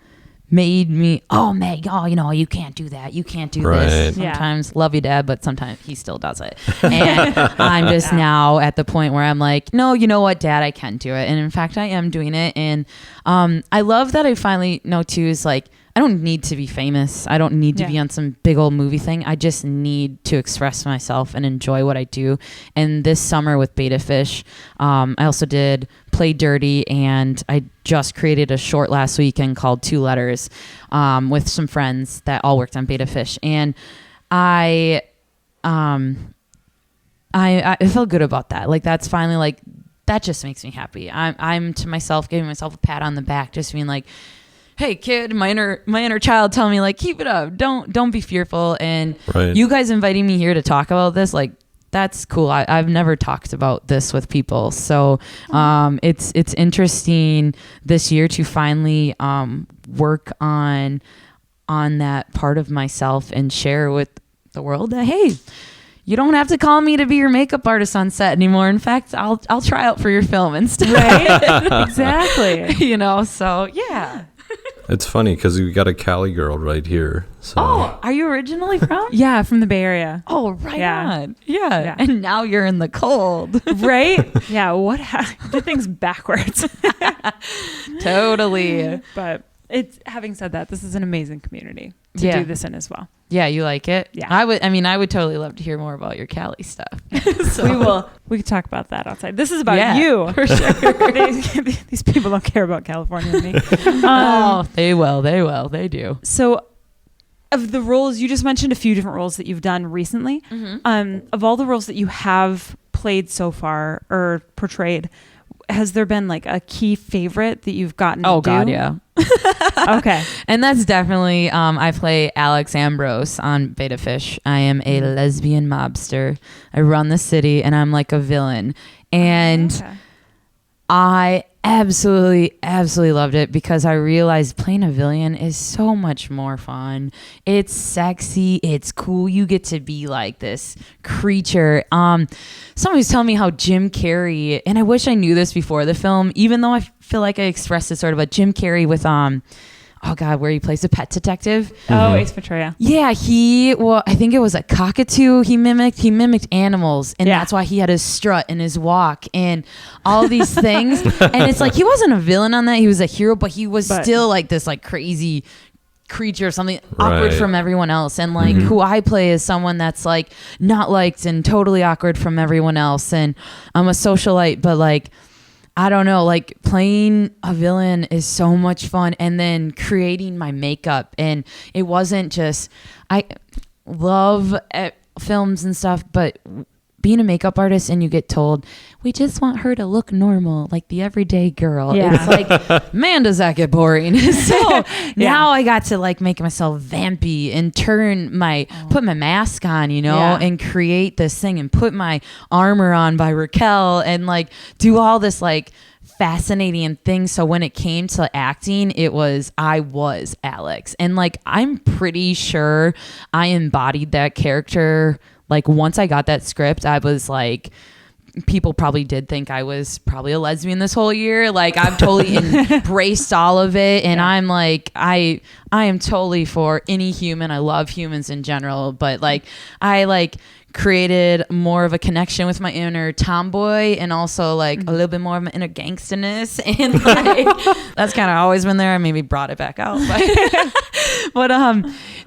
Speaker 3: made me, Meg, you can't do that. You can't do this. Sometimes love you, Dad, but sometimes he still does it. And I'm just now at the point where I'm like, no, you know what, Dad, I can do it. And in fact, I am doing it. And I love that I finally know too, is like, I don't need to be famous. I don't need to be on some big old movie thing. I just need to express myself and enjoy what I do. And this summer with Beta Fish, I also did Play Dirty, and I just created a short last weekend called 2 Letters with some friends that all worked on Beta Fish. And I felt good about that. Like, that's finally like, that just makes me happy. I'm to myself, giving myself a pat on the back, just being like, hey kid, my inner child telling me like, keep it up. Don't be fearful. And you guys inviting me here to talk about this, like, that's cool. I've never talked about this with people. So it's interesting this year to finally work on that part of myself and share with the world that, hey, you don't have to call me to be your makeup artist on set anymore. In fact, I'll try out for your film instead.
Speaker 1: Right? Exactly.
Speaker 3: So yeah.
Speaker 4: It's funny because we got a Cali girl right here. So.
Speaker 3: Oh, are you originally from?
Speaker 1: Yeah, from the Bay Area.
Speaker 3: Oh, right on. Yeah. And now you're in the cold.
Speaker 1: Right? Yeah. What? Did things backwards.
Speaker 3: Totally.
Speaker 1: But having said that, this is an amazing community to do this in as well.
Speaker 3: Yeah, you like it?
Speaker 1: Yeah.
Speaker 3: I would totally love to hear more about your Cali stuff.
Speaker 1: So we could talk about that outside. This is about you.
Speaker 3: For sure.
Speaker 1: These people don't care about California and me.
Speaker 3: They will. They do.
Speaker 1: So of the roles, you just mentioned a few different roles that you've done recently. Mm-hmm. Of all the roles that you have played so far or portrayed, has there been like a key favorite that you've gotten to do?
Speaker 3: God, yeah.
Speaker 1: Okay.
Speaker 3: And that's definitely, I play Alex Ambrose on Beta Fish. I am a lesbian mobster. I run the city and I'm like a villain. And I absolutely loved it because I realized playing a villain is so much more fun. It's sexy. It's cool. You get to be like this creature. Somebody was telling me how Jim Carrey, and I wish I knew this before the film, even though I feel like I expressed it sort of, but Jim Carrey with where he plays a pet detective.
Speaker 1: Oh, Ace Ventura.
Speaker 3: Yeah, I think it was a cockatoo he mimicked animals, and that's why he had his strut and his walk and all these things. And it's like he wasn't a villain on that, he was a hero, but he was still like this like crazy creature or something awkward from everyone else. And like who I play is someone that's like not liked and totally awkward from everyone else, and I'm a socialite, but like I don't know, like playing a villain is so much fun. And then creating my makeup, and it wasn't just, I love films and stuff, but being a makeup artist and you get told, we just want her to look normal, like the everyday girl.
Speaker 1: Yeah.
Speaker 3: It's like, man, does that get boring. So now I got to like make myself vampy and put my mask on, and create this thing and put my armor on by Raquel and like do all this like fascinating things. So when it came to acting, I was Alex. And like, I'm pretty sure I embodied that character. Like once I got that script, I was like, people probably did think I was probably a lesbian this whole year. Like I've totally embraced all of it. And I'm like, I am totally for any human. I love humans in general, but like I like created more of a connection with my inner tomboy and also like a little bit more of my inner gangsterness. And like, that's kind of always been there. I maybe brought it back out, but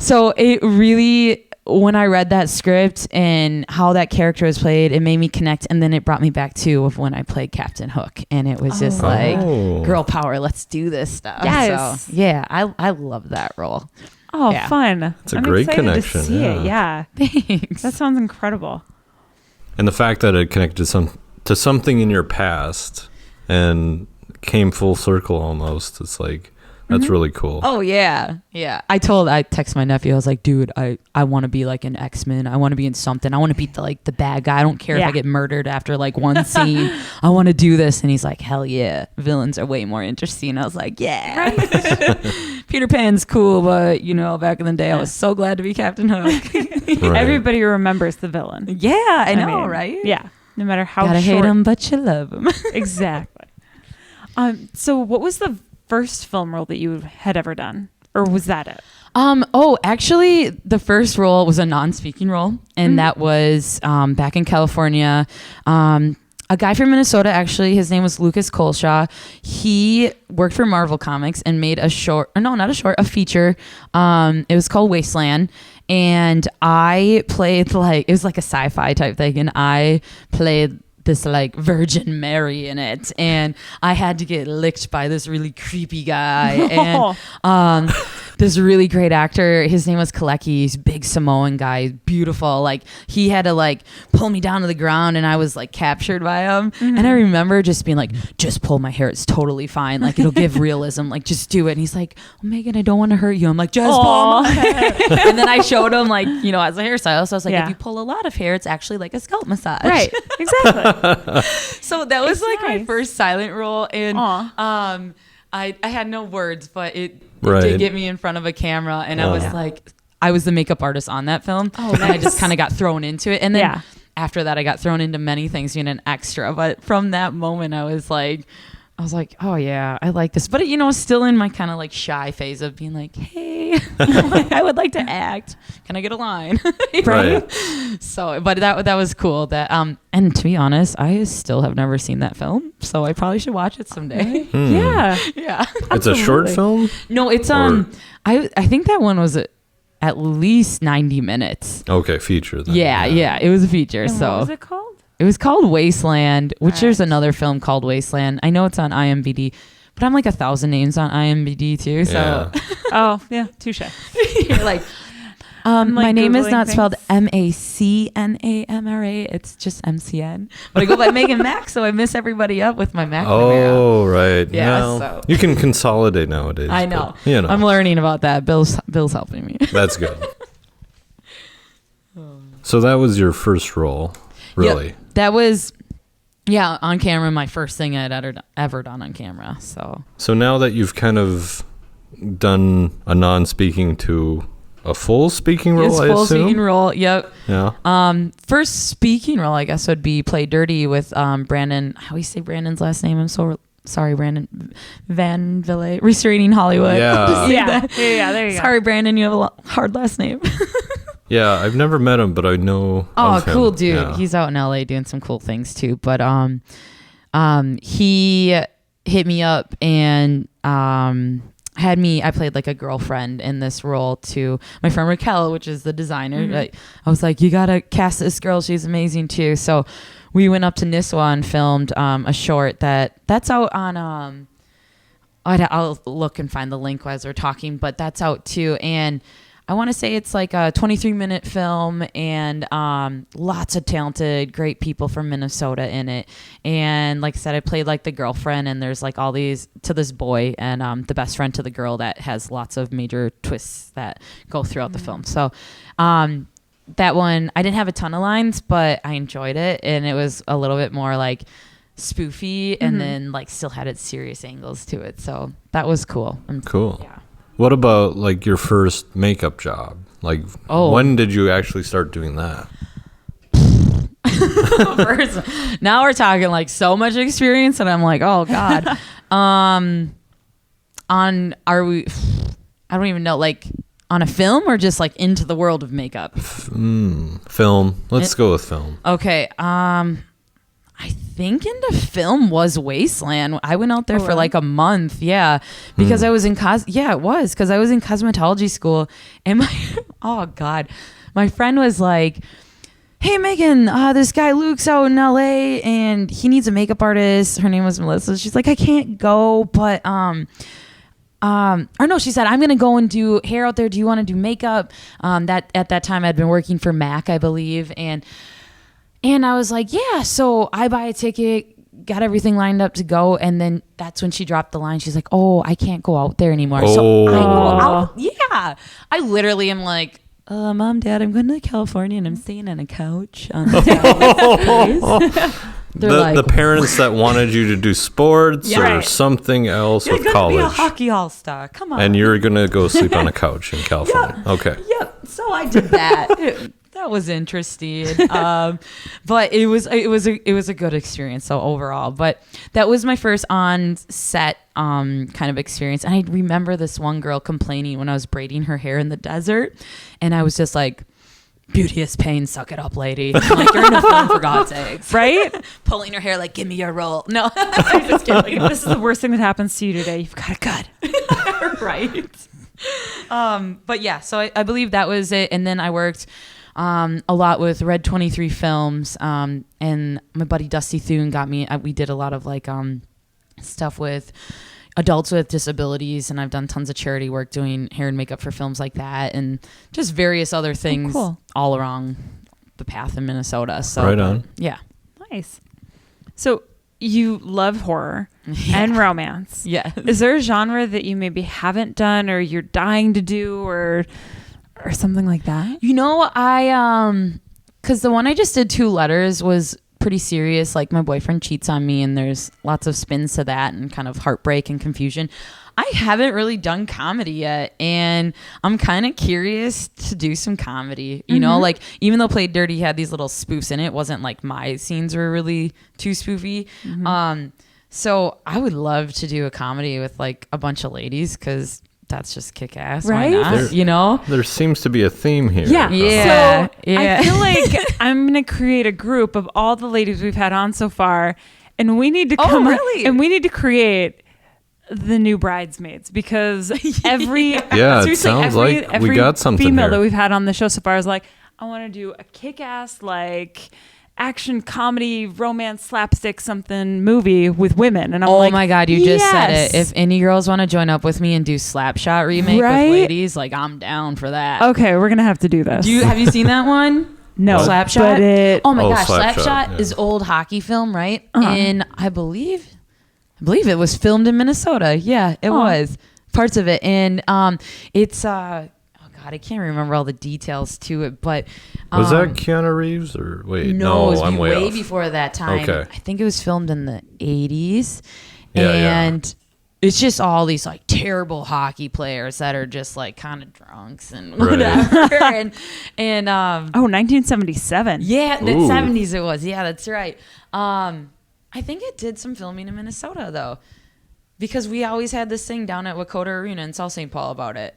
Speaker 3: so it really, when I read that script and how that character was played, it made me connect. And then it brought me back to of when I played Captain Hook. And it was just like, girl power, let's do this stuff.
Speaker 1: Yes.
Speaker 3: So, yeah, I love that role.
Speaker 1: Oh,
Speaker 3: Yeah.
Speaker 1: fun.
Speaker 4: It's a great connection.
Speaker 1: To see it. Yeah.
Speaker 3: Thanks.
Speaker 1: That sounds incredible.
Speaker 4: And the fact that it connected to something in your past and came full circle almost, it's like, that's really cool.
Speaker 3: Oh, yeah. Yeah. I texted my nephew, I was like, dude, I want to be like an X-Men. I want to be in something. I want to be the bad guy. I don't care if I get murdered after like one scene. I want to do this. And he's like, hell yeah. Villains are way more interesting. I was like, yeah. Right? Peter Pan's cool, but back in the day, I was so glad to be Captain Hook.
Speaker 4: Right.
Speaker 1: Everybody remembers the villain.
Speaker 3: Yeah, I know,
Speaker 1: mean,
Speaker 3: right?
Speaker 1: Yeah. No matter how
Speaker 3: Gotta
Speaker 1: short.
Speaker 3: hate him, but you love him.
Speaker 1: Exactly. So what was the first film role that you had ever done, or was that it?
Speaker 3: Actually the first role was a non-speaking role, and that was back in California. A guy from Minnesota, actually, his name was Lucas Colshaw. He worked for Marvel Comics and made a feature. It was called Wasteland. And I played it was like a sci-fi type thing. And I played this like Virgin Mary in it. And I had to get licked by this really creepy guy. And this really great actor, his name was Kalecki. He's a big Samoan guy, beautiful. Like he had to like pull me down to the ground and I was like captured by him. And I remember just being like, just pull my hair. It's totally fine. Like it'll give realism. Like just do it. And he's like, oh, Megan, I don't want to hurt you. I'm like, just pull my hair. And then I showed him like, as a hairstylist. So I was like, if you pull a lot of hair, it's actually like a scalp massage.
Speaker 1: Right. Exactly.
Speaker 3: So that was like
Speaker 1: nice.
Speaker 3: my first silent role. And I had no words, but it
Speaker 4: Right.
Speaker 3: did get me in front of a camera, and I was like, I was the makeup artist on that film. Oh, nice. And I just kind of got thrown into it. And then after that, I got thrown into many things being an extra. But from that moment, I was like, oh yeah, I like this. But still in my kind of like shy phase of being like, hey, I would like to act. Can I get a line?
Speaker 4: Right.
Speaker 3: So, but that was cool. That and to be honest, I still have never seen that film, so I probably should watch it someday.
Speaker 1: Yeah.
Speaker 3: Yeah.
Speaker 4: It's a short film?
Speaker 3: No, it's I think that one was at least 90 minutes.
Speaker 4: Okay, feature then.
Speaker 3: Yeah, it was a feature.
Speaker 1: And
Speaker 3: so
Speaker 1: what was it called?
Speaker 3: it was called Wasteland, which there's
Speaker 1: Right.
Speaker 3: another film called Wasteland. I know it's on IMDb, but I'm like 1,000 names on IMDb too. So
Speaker 4: Yeah.
Speaker 1: Oh, yeah. Touche.
Speaker 3: you're like,
Speaker 1: like
Speaker 3: my name is
Speaker 1: Googling
Speaker 3: not spelled
Speaker 1: things.
Speaker 3: MACNAMRA. It's just MCN. But I go by Megan Mac, so I miss everybody up with my Mac.
Speaker 4: Oh, right.
Speaker 3: Yeah,
Speaker 4: Well,
Speaker 3: so-
Speaker 4: you can consolidate nowadays.
Speaker 3: I know.
Speaker 4: But,
Speaker 3: I'm learning about that. Bill's helping me.
Speaker 4: that's good. So that was your first role, really?
Speaker 3: Yep. That was, on camera, my first thing I'd ever done on camera.
Speaker 4: So now that you've kind of done a non-speaking to a full speaking role,
Speaker 3: His
Speaker 4: I
Speaker 3: full
Speaker 4: assume?
Speaker 3: speaking role. Yep.
Speaker 4: Yeah.
Speaker 3: First speaking role, I guess, would be Play Dirty with Brandon. How do you say Brandon's last name? I'm so sorry, Brandon Van Ville. Restraining Hollywood.
Speaker 4: Yeah.
Speaker 1: Yeah. There you go.
Speaker 3: Sorry, Brandon. You have a hard last name.
Speaker 4: Yeah, I've never met him, but I know of him.
Speaker 3: Cool dude.
Speaker 4: Yeah.
Speaker 3: He's out in LA doing some cool things too. But he hit me up and I played like a girlfriend in this role to my friend Raquel, which is the designer.
Speaker 1: Mm-hmm.
Speaker 3: I was like, you gotta cast this girl. She's amazing too. So we went up to Nisswa and filmed a short that's out on I'll look and find the link as we're talking, but that's out too. And I want to say it's like a 23-minute film, and lots of talented, great people from Minnesota in it. And like I said, I played like the girlfriend, and there's like all these to this boy, and the best friend to the girl that has lots of major twists that go throughout the film. So that one, I didn't have a ton of lines, but I enjoyed it, and it was a little bit more like spoofy, and then like still had its serious angles to it. So that was cool.
Speaker 4: Cool.
Speaker 3: Yeah.
Speaker 4: What about like your first makeup job? Like, when did you actually start doing that?
Speaker 3: First, now we're talking like so much experience, and I'm like, oh god. Are we? I don't even know. Like on a film or just like into the world of makeup?
Speaker 4: Film. Let's go with film.
Speaker 3: Okay. I think into film was Wasteland. I went out there for like a month. Yeah. Because I was in it was because I was in cosmetology school, and my friend was like, hey Megan, this guy Luke's out in LA and he needs a makeup artist. Her name was Melissa. She's like, I can't go, but or no, she said, I'm gonna go and do hair out there. Do you want to do makeup? That at that time I'd been working for Mac, I believe, and I was like, yeah. So I buy a ticket, got everything lined up to go, and then that's when she dropped the line. She's like, oh, I can't go out there anymore. So I literally am like, Mom, Dad, I'm going to California and I'm staying on a couch on the
Speaker 4: the parents that wanted you to do sports or something else with college.
Speaker 3: Be a hockey all-star. Come on.
Speaker 4: And you're going to go sleep on a couch in California. Okay.
Speaker 3: Yep. So I did that. That was interesting. But it was a good experience. So overall, but that was my first on set kind of experience. And I remember this one girl complaining when I was braiding her hair in the desert, and I was just like, beauteous pain, suck it up, lady. I'm like, you're in a film, for God's sakes.
Speaker 1: Right?
Speaker 3: Pulling her hair like, give me your roll. No, I'm just kidding.
Speaker 1: This is the worst thing that happens to you today. You've got a cut.
Speaker 3: Right. But yeah, so I believe that was it. And then I worked a lot with Red 23 Films, and my buddy Dusty Thune got me. We did a lot of like stuff with adults with disabilities, and I've done tons of charity work doing hair and makeup for films like that, and just various other things all around the path in Minnesota. So
Speaker 4: right on.
Speaker 3: Yeah.
Speaker 1: Nice. So you love horror and romance.
Speaker 3: Yeah.
Speaker 1: Is there a genre that you maybe haven't done or you're dying to do or something like that?
Speaker 3: You know, because the one I just did, 2 Letters, was pretty serious. Like, my boyfriend cheats on me, and there's lots of spins to that and kind of heartbreak and confusion. I haven't really done comedy yet, and I'm kind of curious to do some comedy. You know, like, even though Played Dirty had these little spoofs in it, it wasn't like my scenes were really too spoofy. So I would love to do a comedy with like a bunch of ladies, because that's just kick ass.
Speaker 1: Right?
Speaker 3: Why not? You know?
Speaker 4: There seems to be a theme here.
Speaker 1: Yeah.
Speaker 3: Yeah.
Speaker 1: So I feel like I'm going to create a group of all the ladies we've had on so far, and we need to come up, and we need to create the new Bridesmaids, because every
Speaker 4: it sounds like we got something
Speaker 1: female
Speaker 4: here
Speaker 1: that we've had on the show so far is like, I want to do a kick-ass like action comedy romance slapstick something movie with women, and I'm like,
Speaker 3: oh my God, you just said it.
Speaker 1: yes.
Speaker 3: If any girls want to join up with me and do Slapshot remake with ladies, like, I'm down for that.
Speaker 1: Okay, we're gonna have to do this.
Speaker 3: Have you seen that one?
Speaker 1: No,
Speaker 3: Slapshot.
Speaker 1: but
Speaker 3: Oh my gosh,
Speaker 4: Slapshot,
Speaker 3: Slapshot is old hockey film, right? And I believe it was filmed in Minnesota. Yeah, it was parts of it, and it's God, I can't remember all the details to it, but
Speaker 4: was that Keanu Reeves or wait?
Speaker 3: No, it was
Speaker 4: I'm way off.
Speaker 3: before that time.
Speaker 4: Okay.
Speaker 3: I think it was filmed in the 80s,
Speaker 4: Yeah,
Speaker 3: and it's just all these like terrible hockey players that are just like kind of drunks and whatever, and
Speaker 1: 1977.
Speaker 3: yeah, the
Speaker 4: Ooh.
Speaker 3: 70s it was. Yeah, that's right. I think it did some filming in Minnesota though, because we always had this thing down at Wakota Arena in South St. Paul about it.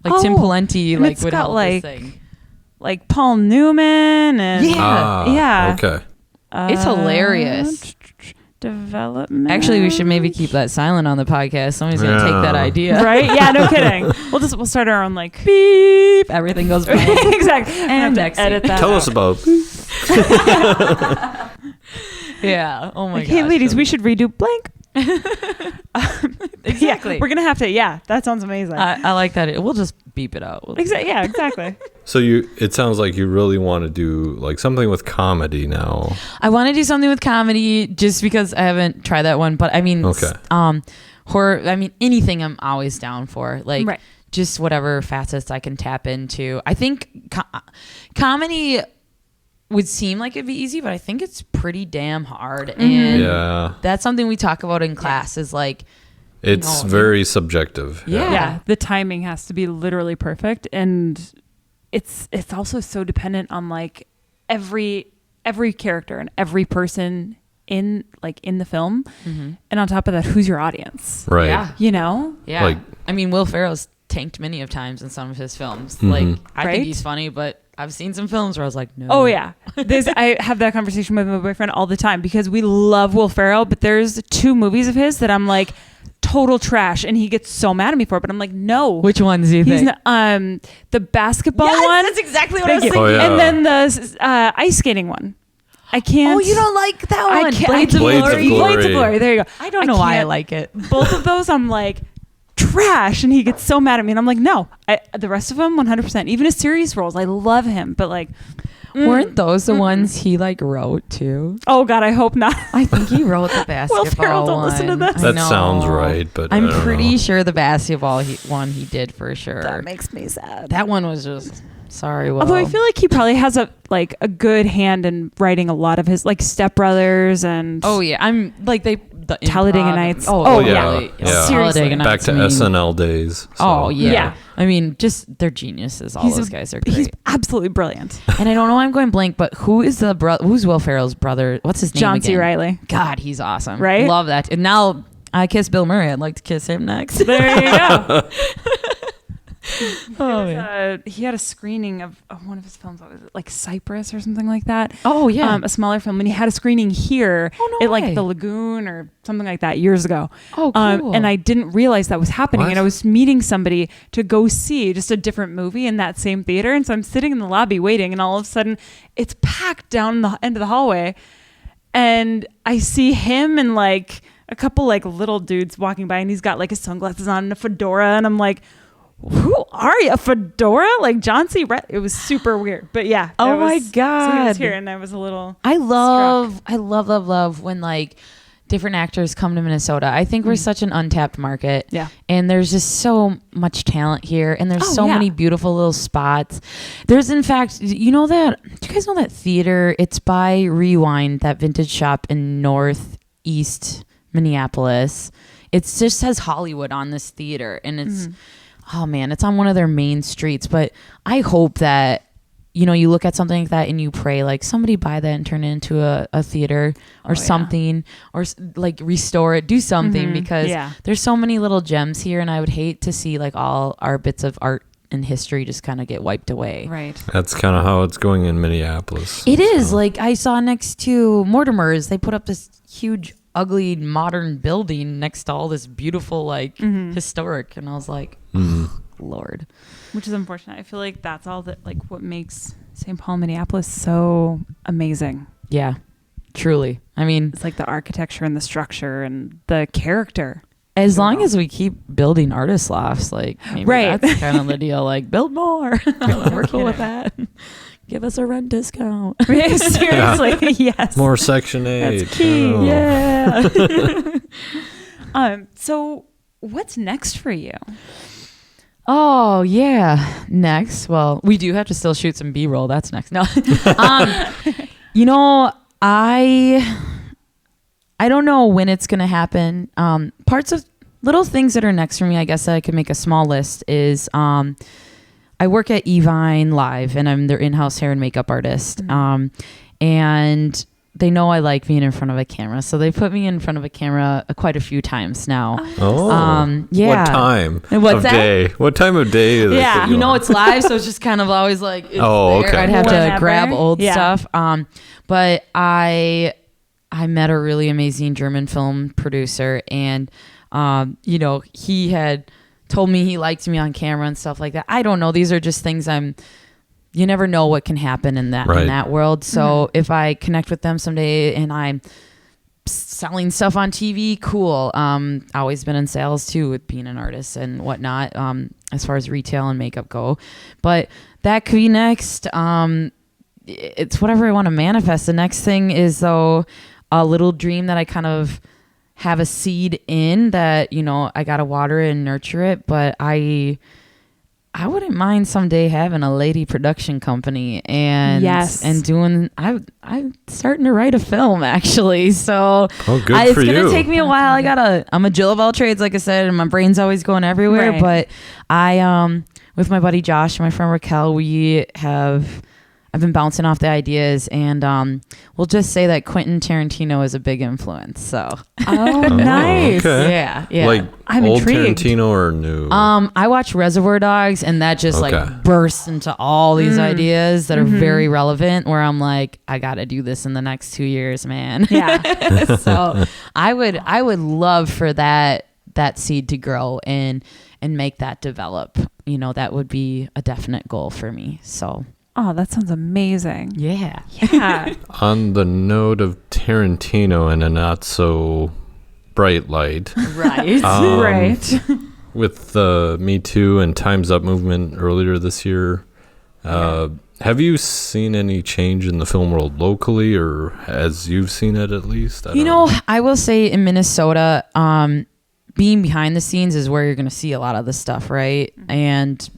Speaker 3: Like Tim Pawlenty,
Speaker 1: and
Speaker 3: like
Speaker 1: it's
Speaker 3: would
Speaker 1: got
Speaker 3: help
Speaker 1: like
Speaker 3: this thing.
Speaker 1: like Paul Newman and yeah.
Speaker 4: Okay.
Speaker 3: It's hilarious.
Speaker 1: Development.
Speaker 3: Actually, we should maybe keep that silent on the podcast. Somebody's gonna take that idea,
Speaker 1: right? Yeah, no kidding. We'll start our own like
Speaker 3: beep. Everything goes blank.
Speaker 1: exactly.
Speaker 3: And next
Speaker 1: edit that.
Speaker 4: Tell
Speaker 1: out.
Speaker 4: us about.
Speaker 3: Yeah. Oh my god.
Speaker 1: Hey, ladies, we should redo blank.
Speaker 3: Exactly.
Speaker 1: Yeah, we're gonna have to. Yeah, that sounds amazing.
Speaker 3: I like that. We'll just beep it out.
Speaker 1: Yeah, exactly.
Speaker 4: So it sounds like you really want to do like something with comedy now.
Speaker 3: I want to do something with comedy just because I haven't tried that one. But I mean,
Speaker 4: Okay.
Speaker 3: horror. I mean, anything I'm always down for. Like
Speaker 1: Right.
Speaker 3: just whatever facets I can tap into. I think comedy would seem like it'd be easy, but I think it's pretty damn hard. And
Speaker 4: Yeah.
Speaker 3: that's something we talk about in class is like,
Speaker 4: It's
Speaker 3: No,
Speaker 4: very subjective.
Speaker 3: Yeah.
Speaker 1: Yeah, the timing has to be literally perfect, and it's also so dependent on like every character and every person in the film, and on top of that, who's your audience?
Speaker 4: Right.
Speaker 3: yeah,
Speaker 1: You know?
Speaker 3: yeah.
Speaker 4: Like-
Speaker 3: I mean, Will Ferrell's tanked many of times in some of his films.
Speaker 4: Mm-hmm.
Speaker 3: Like, I
Speaker 1: Right?
Speaker 3: think he's funny, but I've seen some films where I was like, no.
Speaker 1: Oh yeah, I have that conversation with my boyfriend all the time because we love Will Ferrell, but there's 2 movies of his that I'm like total trash, and he gets so mad at me for it. But I'm like, no.
Speaker 3: Which ones do you
Speaker 1: He's
Speaker 3: think?
Speaker 1: the basketball
Speaker 3: Yes,
Speaker 1: one.
Speaker 3: that's exactly what
Speaker 1: Thank
Speaker 3: I was
Speaker 1: you.
Speaker 3: thinking.
Speaker 4: Oh, yeah.
Speaker 1: And then the ice skating one. I can't.
Speaker 3: Oh, you don't like that one?
Speaker 1: I can't.
Speaker 3: Blades of
Speaker 4: Blades of
Speaker 3: Glory.
Speaker 4: Glory.
Speaker 1: Blades of Glory. There you go.
Speaker 3: I don't know why I
Speaker 1: can't-
Speaker 3: like it.
Speaker 1: Both of those, I'm like trash, and he gets so mad at me, and I'm like, no. The rest of them, 100%. Even his serious roles, I love him, but like,
Speaker 3: Weren't those the ones he like wrote too?
Speaker 1: oh god, I hope not.
Speaker 3: I think he wrote the basketball
Speaker 1: Ferrell, don't
Speaker 3: one.
Speaker 1: listen to this.
Speaker 3: I
Speaker 4: That sounds right, but
Speaker 3: I'm
Speaker 4: I don't
Speaker 3: pretty
Speaker 4: know.
Speaker 3: sure the basketball one he did for sure.
Speaker 1: That makes me sad.
Speaker 3: That one was just sorry. Will.
Speaker 1: Although I feel like he probably has a good hand in writing a lot of his like Step Brothers and
Speaker 3: oh yeah, I'm like the
Speaker 1: Talladega
Speaker 3: improv-
Speaker 1: Nights.
Speaker 3: Oh,
Speaker 1: Oh,
Speaker 4: yeah.
Speaker 3: really?
Speaker 4: Yeah.
Speaker 1: Seriously.
Speaker 3: Talladega
Speaker 4: Back
Speaker 3: Nights,
Speaker 4: to
Speaker 3: I mean-
Speaker 4: SNL days. so.
Speaker 3: Oh yeah.
Speaker 1: Yeah.
Speaker 3: I mean, just they're geniuses. All those guys are
Speaker 1: He's
Speaker 3: great.
Speaker 1: absolutely brilliant.
Speaker 3: And I don't know why I'm going blank, but who's Will Ferrell's brother? What's his name
Speaker 1: John C.
Speaker 3: again?
Speaker 1: Reilly.
Speaker 3: God, he's awesome.
Speaker 1: Right?
Speaker 3: Love that. And now I kiss Bill Murray. I'd like to kiss him next.
Speaker 1: There you go.
Speaker 3: Oh, yeah.
Speaker 1: He had a screening of one of his films. What was it, like Cypress or something like that?
Speaker 3: Oh yeah.
Speaker 1: A smaller film, and he had a screening here
Speaker 3: Oh, no
Speaker 1: at like
Speaker 3: way.
Speaker 1: the Lagoon or something like that years ago.
Speaker 3: Oh, cool.
Speaker 1: And I didn't realize that was happening.
Speaker 4: What?
Speaker 1: And I was meeting somebody to go see just a different movie in that same theater. And so I'm sitting in the lobby waiting, and all of a sudden it's packed down the end of the hallway, and I see him and like a couple like little dudes walking by, and he's got like his sunglasses on and a fedora, and I'm like, who are you? A fedora? Like John C. It was super weird. But yeah.
Speaker 3: Oh
Speaker 1: it
Speaker 3: my
Speaker 1: was- So he
Speaker 3: God.
Speaker 1: was here, and I was a little
Speaker 3: I love when like different actors come to Minnesota. I think we're such an untapped market.
Speaker 1: Yeah.
Speaker 3: And there's just so much talent here, and there's
Speaker 1: Oh,
Speaker 3: so
Speaker 1: yeah.
Speaker 3: many beautiful little spots. There's in fact, do you guys know that theater? It's by Rewind, that vintage shop in northeast Minneapolis. It just says Hollywood on this theater, and it's oh man, it's on one of their main streets. But I hope that you look at something like that and you pray like somebody buy that and turn it into a theater or something, or like restore it, do something, because there's so many little gems here, and I would hate to see like all our bits of art and history just kind of get wiped away.
Speaker 1: right.
Speaker 4: That's kind of how it's going in Minneapolis.
Speaker 3: It is like I saw next to Mortimer's, they put up this huge ugly modern building next to all this beautiful like historic, and I was like, Lord.
Speaker 1: Which is unfortunate. I feel like that's all that like what makes St. Paul, Minneapolis so amazing.
Speaker 3: Yeah, truly. I mean,
Speaker 1: It's like the architecture and the structure and the character.
Speaker 3: as long as we keep building artist lofts, like maybe
Speaker 1: Right.
Speaker 3: that's kind of the deal. Like build more. We're cool with that. Give us a rent discount.
Speaker 1: Seriously, yes.
Speaker 4: More Section 8.
Speaker 1: That's key.
Speaker 4: Oh.
Speaker 3: Yeah.
Speaker 1: So what's next for you?
Speaker 3: Oh yeah. Next, well, we do have to still shoot some B-roll. That's next. No, I don't know when it's gonna happen. Parts of little things that are next for me, I guess that I could make a small list is I work at Evine Live, and I'm their in-house hair and makeup artist. And they know I like being in front of a camera, so they put me in front of a camera quite a few times now.
Speaker 4: Oh.
Speaker 3: Yeah.
Speaker 4: What time
Speaker 3: What's
Speaker 4: of
Speaker 3: that?
Speaker 4: day? What time of day do they
Speaker 1: Yeah.
Speaker 4: put
Speaker 3: You know,
Speaker 4: on?
Speaker 3: it's live, so it's just kind of always like it's
Speaker 4: Oh,
Speaker 3: there.
Speaker 4: okay.
Speaker 3: I'd have to
Speaker 1: Whenever.
Speaker 3: grab old
Speaker 1: Yeah.
Speaker 3: stuff. But I met a really amazing German film producer, and he had told me he liked me on camera and stuff like that. I don't know. These are just things you never know what can happen in that
Speaker 4: Right.
Speaker 3: world. So if I connect with them someday and I'm selling stuff on TV, cool. Always been in sales too, with being an artist and whatnot, as far as retail and makeup go. But that could be next. It's whatever I want to manifest. The next thing is, though, a little dream that I kind of have a seed in that, you know, I got to water it and nurture it. But I wouldn't mind someday having a lady production company and doing. I'm starting to write a film, actually. So
Speaker 4: good for you.
Speaker 3: It's gonna take me a while. I'm a Jill of all trades, like I said, and my brain's always going everywhere.
Speaker 1: Right.
Speaker 3: But I with my buddy Josh and my friend Raquel, I've been bouncing off the ideas, and we'll just say that Quentin Tarantino is a big influence. So,
Speaker 1: nice.
Speaker 4: Okay.
Speaker 3: Yeah.
Speaker 4: Like
Speaker 1: I'm
Speaker 4: old
Speaker 1: intrigued.
Speaker 4: Tarantino or new?
Speaker 3: I watch Reservoir Dogs, and that just like bursts into all these ideas that are very relevant. Where I'm like, I got to do this in the next 2 years, man.
Speaker 1: Yeah.
Speaker 3: So I would love for that seed to grow and make that develop. You know, that would be a definite goal for me. So.
Speaker 1: Oh, that sounds amazing.
Speaker 3: Yeah.
Speaker 1: Yeah.
Speaker 4: On the note of Tarantino and a not so bright light,
Speaker 3: Right.
Speaker 1: Right.
Speaker 4: with the Me Too and Time's Up movement earlier this year, have you seen any change in the film world locally, or as you've seen it at least?
Speaker 3: I will say in Minnesota, being behind the scenes is where you're going to see a lot of this stuff, right? And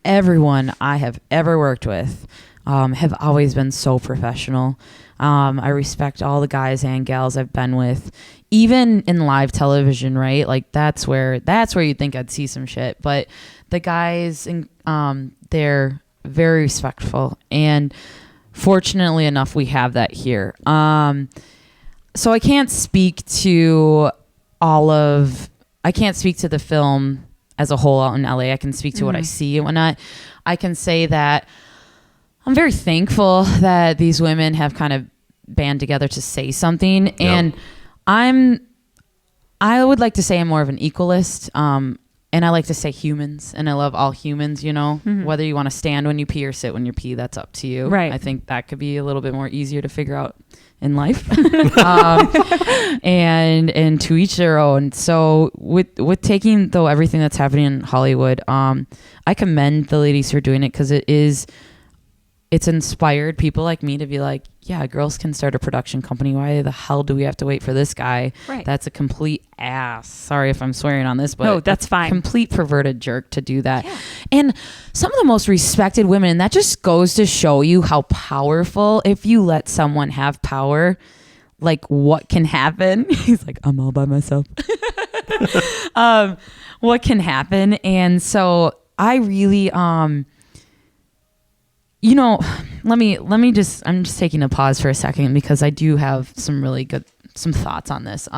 Speaker 3: everyone I have ever worked with have always been so professional. I respect all the guys and gals I've been with, even in live television, right? Like that's where you'd think I'd see some shit. But the guys, they're very respectful, and fortunately enough, we have that here. So I can't speak to the film as a whole out in LA. I can speak to what I see and whatnot. I can say that I'm very thankful that these women have kind of band together to say something. Yep. And I would like to say I'm more of an equalist. And I like to say humans, and I love all humans, you know, whether you want to stand when you pee or sit when you pee, that's up to you.
Speaker 1: Right.
Speaker 3: I think that could be a little bit more easier to figure out in life. And to each their own. So with taking though everything that's happening in Hollywood, I commend the ladies who are doing it, because it's inspired people like me to be like, yeah, girls can start a production company. Why the hell do we have to wait for this guy?
Speaker 1: Right.
Speaker 3: That's a complete ass. Sorry if I'm swearing on this, but
Speaker 1: no, that's fine.
Speaker 3: Complete perverted jerk to do that. Yeah. And some of the most respected women, and that just goes to show you how powerful, if you let someone have power, like what can happen. He's like, I'm all by myself. What can happen? And so I really, I'm just taking a pause for a second, because I do have some thoughts on this.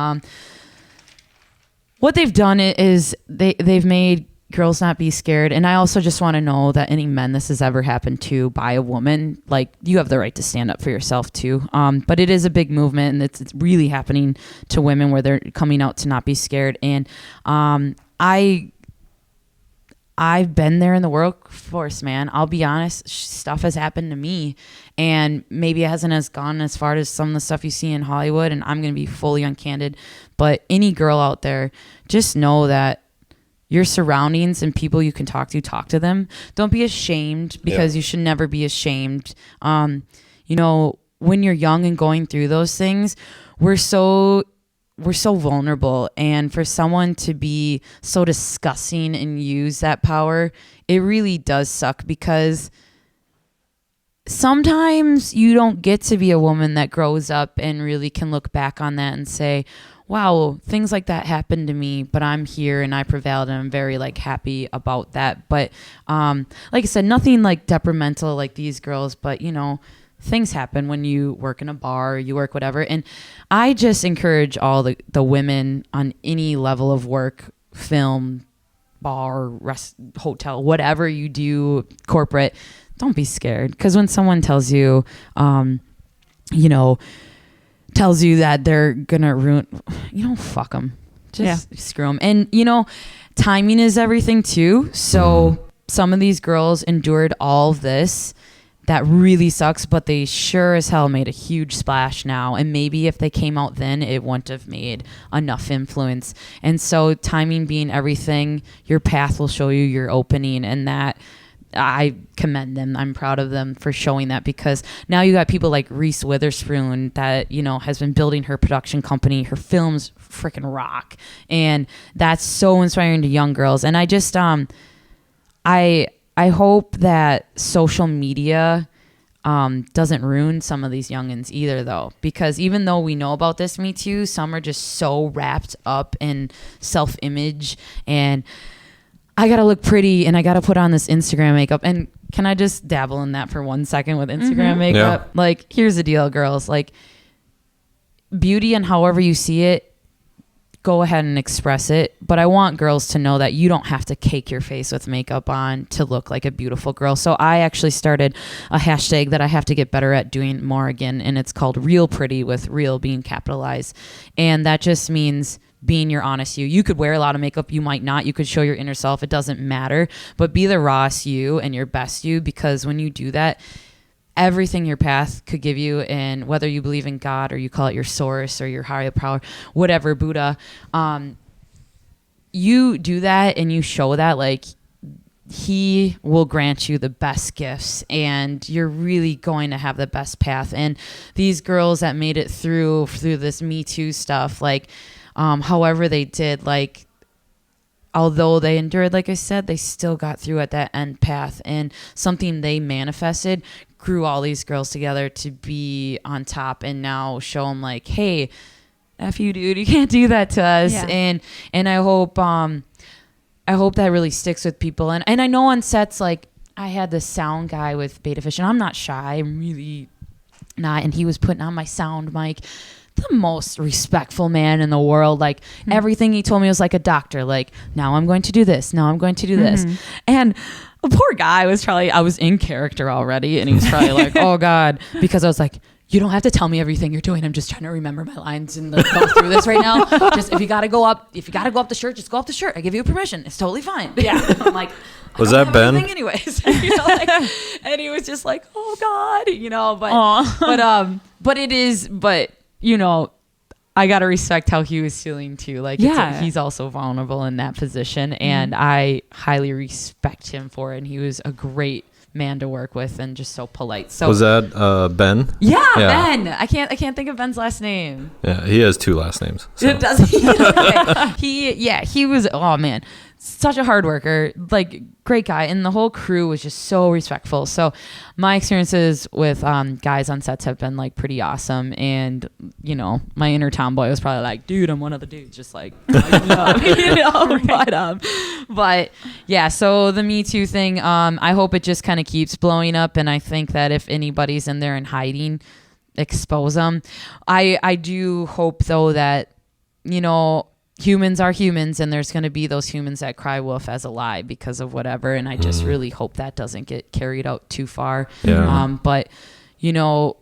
Speaker 3: What they've done is they've made girls not be scared. And I also just want to know that any men this has ever happened to by a woman, like, you have the right to stand up for yourself too. But it is a big movement, and it's really happening to women where they're coming out to not be scared. And I've been there in the workforce, man. I'll be honest, stuff has happened to me, and maybe it hasn't gone as far as some of the stuff you see in Hollywood, and I'm going to be fully uncandid. But any girl out there, just know that your surroundings and people you can talk to them. Don't be ashamed, because you should never be ashamed. When you're young and going through those things, we're so vulnerable, and for someone to be so disgusting and use that power, it really does suck, because sometimes you don't get to be a woman that grows up and really can look back on that and say, wow, things like that happened to me, but I'm here and I prevailed, and I'm very happy about that. But like I said, nothing detrimental like these girls, but things happen when you work in a bar, or you work whatever. And I just encourage all the women on any level of work, film, bar, hotel, whatever you do, corporate, don't be scared. Because when someone tells you, tells you that they're gonna ruin, fuck them. Just screw them. And timing is everything too. So some of these girls endured all of this that really sucks, but they sure as hell made a huge splash now. And maybe if they came out then, it wouldn't have made enough influence. And so timing being everything, your path will show you your opening, and that I commend them. I'm proud of them for showing that, because now you got people like Reese Witherspoon that, you know, has been building her production company. Her films freaking rock. And that's so inspiring to young girls. And I just, I hope that social media doesn't ruin some of these youngins either, though, because even though we know about this Me Too, some are just so wrapped up in self-image and I gotta look pretty and I gotta put on this Instagram makeup. And can I just dabble in that for 1 second with Instagram makeup? Yeah. Like, here's the deal, girls. Like, beauty and however you see it, go ahead and express it. But I want girls to know that you don't have to cake your face with makeup on to look like a beautiful girl. So I actually started a hashtag that I have to get better at doing more again. And it's called Real Pretty, with real being capitalized. And that just means being your honest you. You could wear a lot of makeup. You might not. You could show your inner self. It doesn't matter. But be the rawest you and your best you, because when you do that, everything your path could give you, and whether you believe in God or you call it your source or your higher power, whatever, Buddha, you do that and you show that, like, he will grant you the best gifts and you're really going to have the best path. And these girls that made it through this Me Too stuff, like, however they did, like, although they endured, like I said, they still got through at that end path, and something they manifested grew all these girls together to be on top and now show them, like, hey, F you, dude, you can't do that to us. Yeah. And I hope that really sticks with people. And I know on sets, like, I had this sound guy with Beta Fish, and I'm not shy, I'm really not, and he was putting on my sound mic. The most respectful man in the world. Like, everything he told me was like a doctor. Like, now I'm going to do this. Now I'm going to do this. And the poor guy was probably, I was in character already. And he was probably like, oh God, because I was like, you don't have to tell me everything you're doing. I'm just trying to remember my lines and like, go through this right now. Just if you got to go up the shirt, just go up the shirt. I give you permission. It's totally fine. Yeah. I'm like,
Speaker 4: was that Ben?
Speaker 3: Anyways, you know, like, and he was just like, oh God, you know, but it is, but you know, I got to respect how he was feeling too. Like, he's also vulnerable in that position, and I highly respect him for it. And he was a great man to work with and just so polite. So
Speaker 4: was that Ben?
Speaker 3: Yeah, Ben. I can't think of Ben's last name.
Speaker 4: Yeah, he has two last names. So.
Speaker 3: Does he? Okay. He was, oh man, such a hard worker, like, great guy, and the whole crew was just so respectful. So my experiences with guys on sets have been like pretty awesome. And you know, my inner tomboy was probably like, dude, I'm one of the dudes, just like you know. But yeah, so the Me Too thing, I hope it just kind of keeps blowing up, and I think that if anybody's in there and hiding, expose them. I do hope though that, you know, humans are humans, and there's going to be those humans that cry wolf as a lie because of whatever. And I just really hope that doesn't get carried out too far. Yeah. But you know,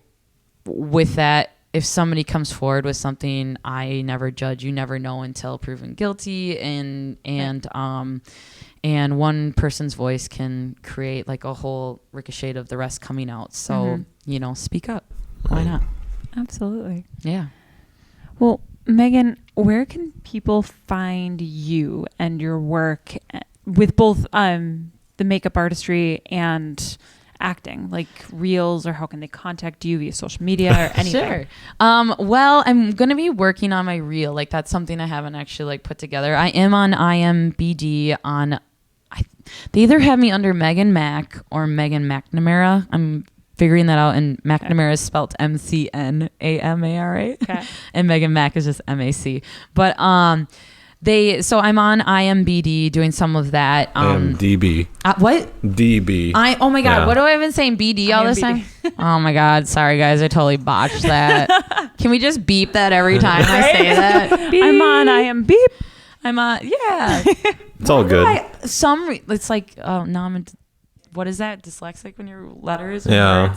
Speaker 3: with that, if somebody comes forward with something, I never judge. You never know until proven guilty, and one person's voice can create like a whole ricochet of the rest coming out. So, you know, speak up. Why not?
Speaker 1: Absolutely.
Speaker 3: Yeah.
Speaker 1: Well, Megan, where can people find you and your work with both the makeup artistry and acting, like reels, or how can they contact you via social media or anything?
Speaker 3: Sure. Well, I'm going to be working on my reel. Like, that's something I haven't actually like put together. I am on IMBD on, they either have me under Megan Mac or Megan McNamara. I'm figuring that out, and McNamara is spelled McNamara, okay. And Megan Mac is just MAC. But so I'm on IMBD doing some of that.
Speaker 4: DB.
Speaker 3: What?
Speaker 4: DB.
Speaker 3: Oh my God, yeah. What do I have been saying? BD all this time? Oh my God, sorry guys, I totally botched that. Can we just beep that every time I say that?
Speaker 1: I'm on IMBD.
Speaker 3: I'm on, yeah.
Speaker 4: It's all good.
Speaker 3: It's like, now I'm what is that? Dyslexic when your letters?
Speaker 4: Yeah.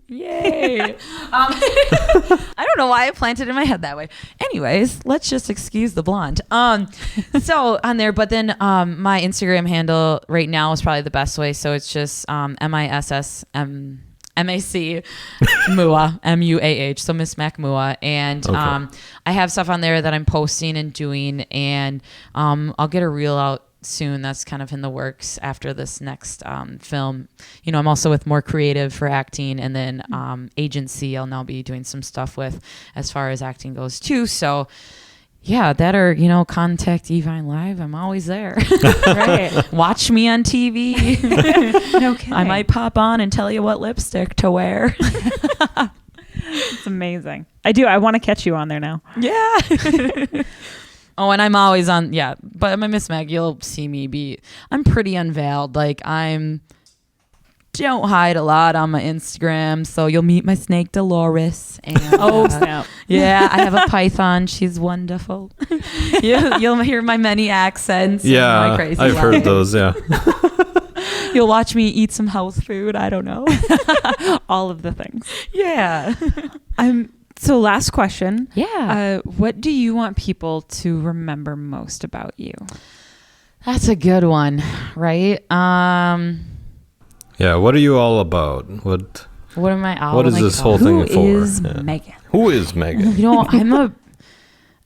Speaker 3: Yay. I don't know why I planted in my head that way. Anyways, let's just excuse the blonde. So on there, but then my Instagram handle right now is probably the best way. So it's just MISSMEGAN MAC Mua, MUAH. So Miss Mac Mua. And I have stuff on there that I'm posting and doing. And I'll get a reel out soon. That's kind of in the works after this next film. You know, I'm also with More Creative for acting, and then agency I'll now be doing some stuff with as far as acting goes too. So yeah, that or, you know, contact Evine Live. I'm always there.
Speaker 1: Right.
Speaker 3: Watch me on TV.
Speaker 1: No kidding.
Speaker 3: I might pop on and tell you what lipstick to wear.
Speaker 1: It's amazing. I want to catch you on there now.
Speaker 3: Yeah. Oh, and I'm always on, yeah. But my Miss Mag, you'll see me I'm pretty unveiled. Like, don't hide a lot on my Instagram. So you'll meet my snake Dolores. And,
Speaker 1: Snap.
Speaker 3: yeah, I have a python. She's wonderful. You'll hear my many accents.
Speaker 4: Yeah,
Speaker 3: and my crazy
Speaker 4: I've
Speaker 3: life.
Speaker 4: heard those, yeah.
Speaker 3: You'll watch me eat some health food. I don't know.
Speaker 1: All of the things.
Speaker 3: Yeah.
Speaker 1: So last question.
Speaker 3: Yeah.
Speaker 1: What do you want people to remember most about you?
Speaker 3: That's a good one, right?
Speaker 4: Yeah, what are you all about? What
Speaker 3: am I all
Speaker 4: What is
Speaker 3: like,
Speaker 4: this whole thing for?
Speaker 1: Who is
Speaker 4: Yeah.
Speaker 1: Megan?
Speaker 4: Who is Megan?
Speaker 3: You know,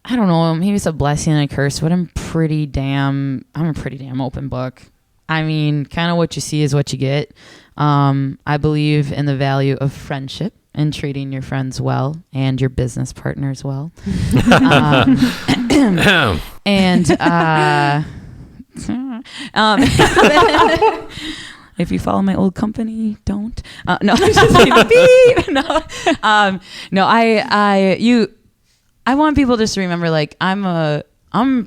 Speaker 3: I don't know, maybe it's a blessing and a curse, but I'm a pretty damn open book. I mean, kind of what you see is what you get. I believe in the value of friendship and treating your friends well and your business partners well. And if you follow my old company, don't. No, I'm just kidding. Beep. No. I want people just to remember, like, I'm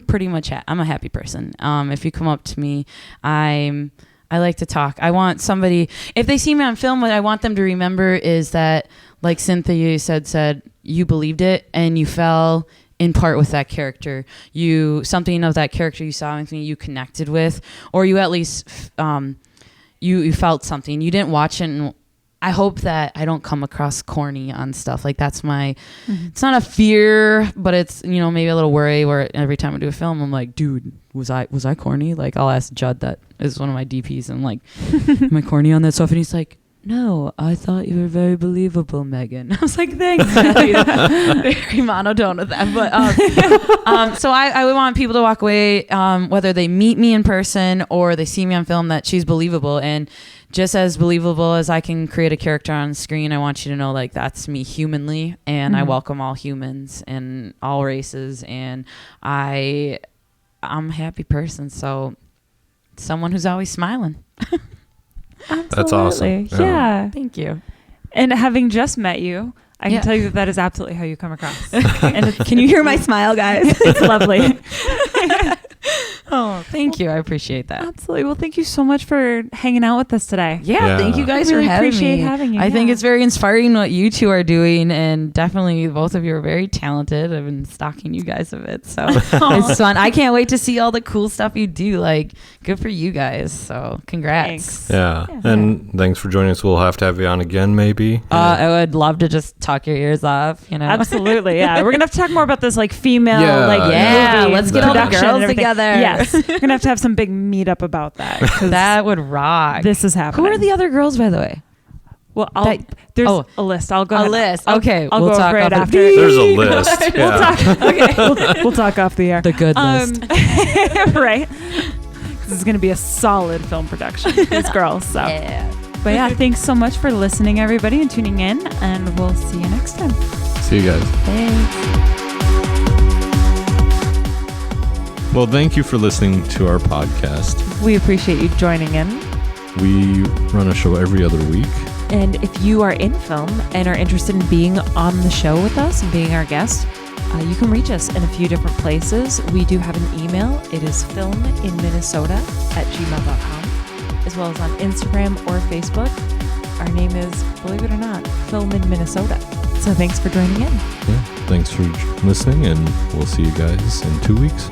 Speaker 3: pretty much I'm a happy person. If you come up to me, I like to talk. I want somebody, if they see me on film, what I want them to remember is that, like Cynthia said, you believed it and you fell in part with that character. Something of that character you saw with me, you connected with, or you at least, you felt something. You didn't watch it, and I hope that I don't come across corny on stuff. Like, that's it's not a fear, but it's, you know, maybe a little worry where every time I do a film, I'm like, dude, was I corny? Like, I'll ask Judd, that is one of my DPs, and I'm like, am I corny on that stuff? And he's like, no, I thought you were very believable, Megan. I was like, thanks. Very monotone with that. But so I would want people to walk away, whether they meet me in person or they see me on film, that she's believable. And just as believable as I can create a character on screen, I want you to know, like, that's me humanly. And I welcome all humans and all races. And I'm a happy person. So someone who's always smiling.
Speaker 1: Absolutely.
Speaker 4: That's awesome.
Speaker 1: Yeah.
Speaker 3: Thank you.
Speaker 1: And having just met you, I can tell you that is absolutely how you come across. And
Speaker 3: Can you hear my smile, guys?
Speaker 1: it's lovely.
Speaker 3: Oh, thank you. I appreciate that.
Speaker 1: Absolutely. Well, thank you so much for hanging out with us today.
Speaker 3: Yeah, thank you guys
Speaker 1: Really
Speaker 3: for having
Speaker 1: appreciate
Speaker 3: me.
Speaker 1: having you,
Speaker 3: I think
Speaker 1: yeah.
Speaker 3: it's very inspiring what you two are doing, and definitely both of you are very talented. I've been stalking you guys a bit, so it's fun. I can't wait to see all the cool stuff you do. Like, good for you guys. So, congrats.
Speaker 1: Thanks.
Speaker 4: Yeah. And thanks for joining us. We'll have to have you on again, maybe.
Speaker 3: I would love to just talk your ears off. You know,
Speaker 1: Absolutely. Yeah. We're going to have to talk more about this, like, female,
Speaker 4: Yeah,
Speaker 1: like,
Speaker 3: yeah.
Speaker 1: movie
Speaker 3: Let's get all the
Speaker 1: production
Speaker 3: girls
Speaker 1: and everything.
Speaker 3: together.
Speaker 1: Yes. We're going to have some big meetup about that. 'Cause
Speaker 3: that would rock.
Speaker 1: this is happening.
Speaker 3: Who are the other girls, by the way?
Speaker 1: Well,
Speaker 3: There's
Speaker 1: a list. I'll go
Speaker 3: a
Speaker 1: ahead.
Speaker 3: list.
Speaker 1: I'll-
Speaker 3: Okay,
Speaker 1: I'll
Speaker 3: we'll
Speaker 1: go
Speaker 3: talk
Speaker 1: over it
Speaker 3: off
Speaker 1: after.
Speaker 4: There's a list.
Speaker 1: We'll
Speaker 4: Yeah.
Speaker 1: talk. Okay. We'll talk off the air.
Speaker 3: The good list.
Speaker 1: Right. This is going to be a solid film production. These girls. So.
Speaker 3: Yeah.
Speaker 1: But yeah, thanks so much for listening, everybody, and tuning in. And we'll see you next time.
Speaker 2: See you guys.
Speaker 3: Thanks.
Speaker 2: Well, thank you for listening to our podcast.
Speaker 1: We appreciate you joining in.
Speaker 2: We run a show every other week.
Speaker 1: And if you are in film and are interested in being on the show with us and being our guest, you can reach us in a few different places. We do have an email. It is filminminnesota@gmail.com, as well as on Instagram or Facebook. Our name is, believe it or not, Film in Minnesota. So thanks for joining in.
Speaker 2: Yeah. Thanks for listening, and we'll see you guys in 2 weeks.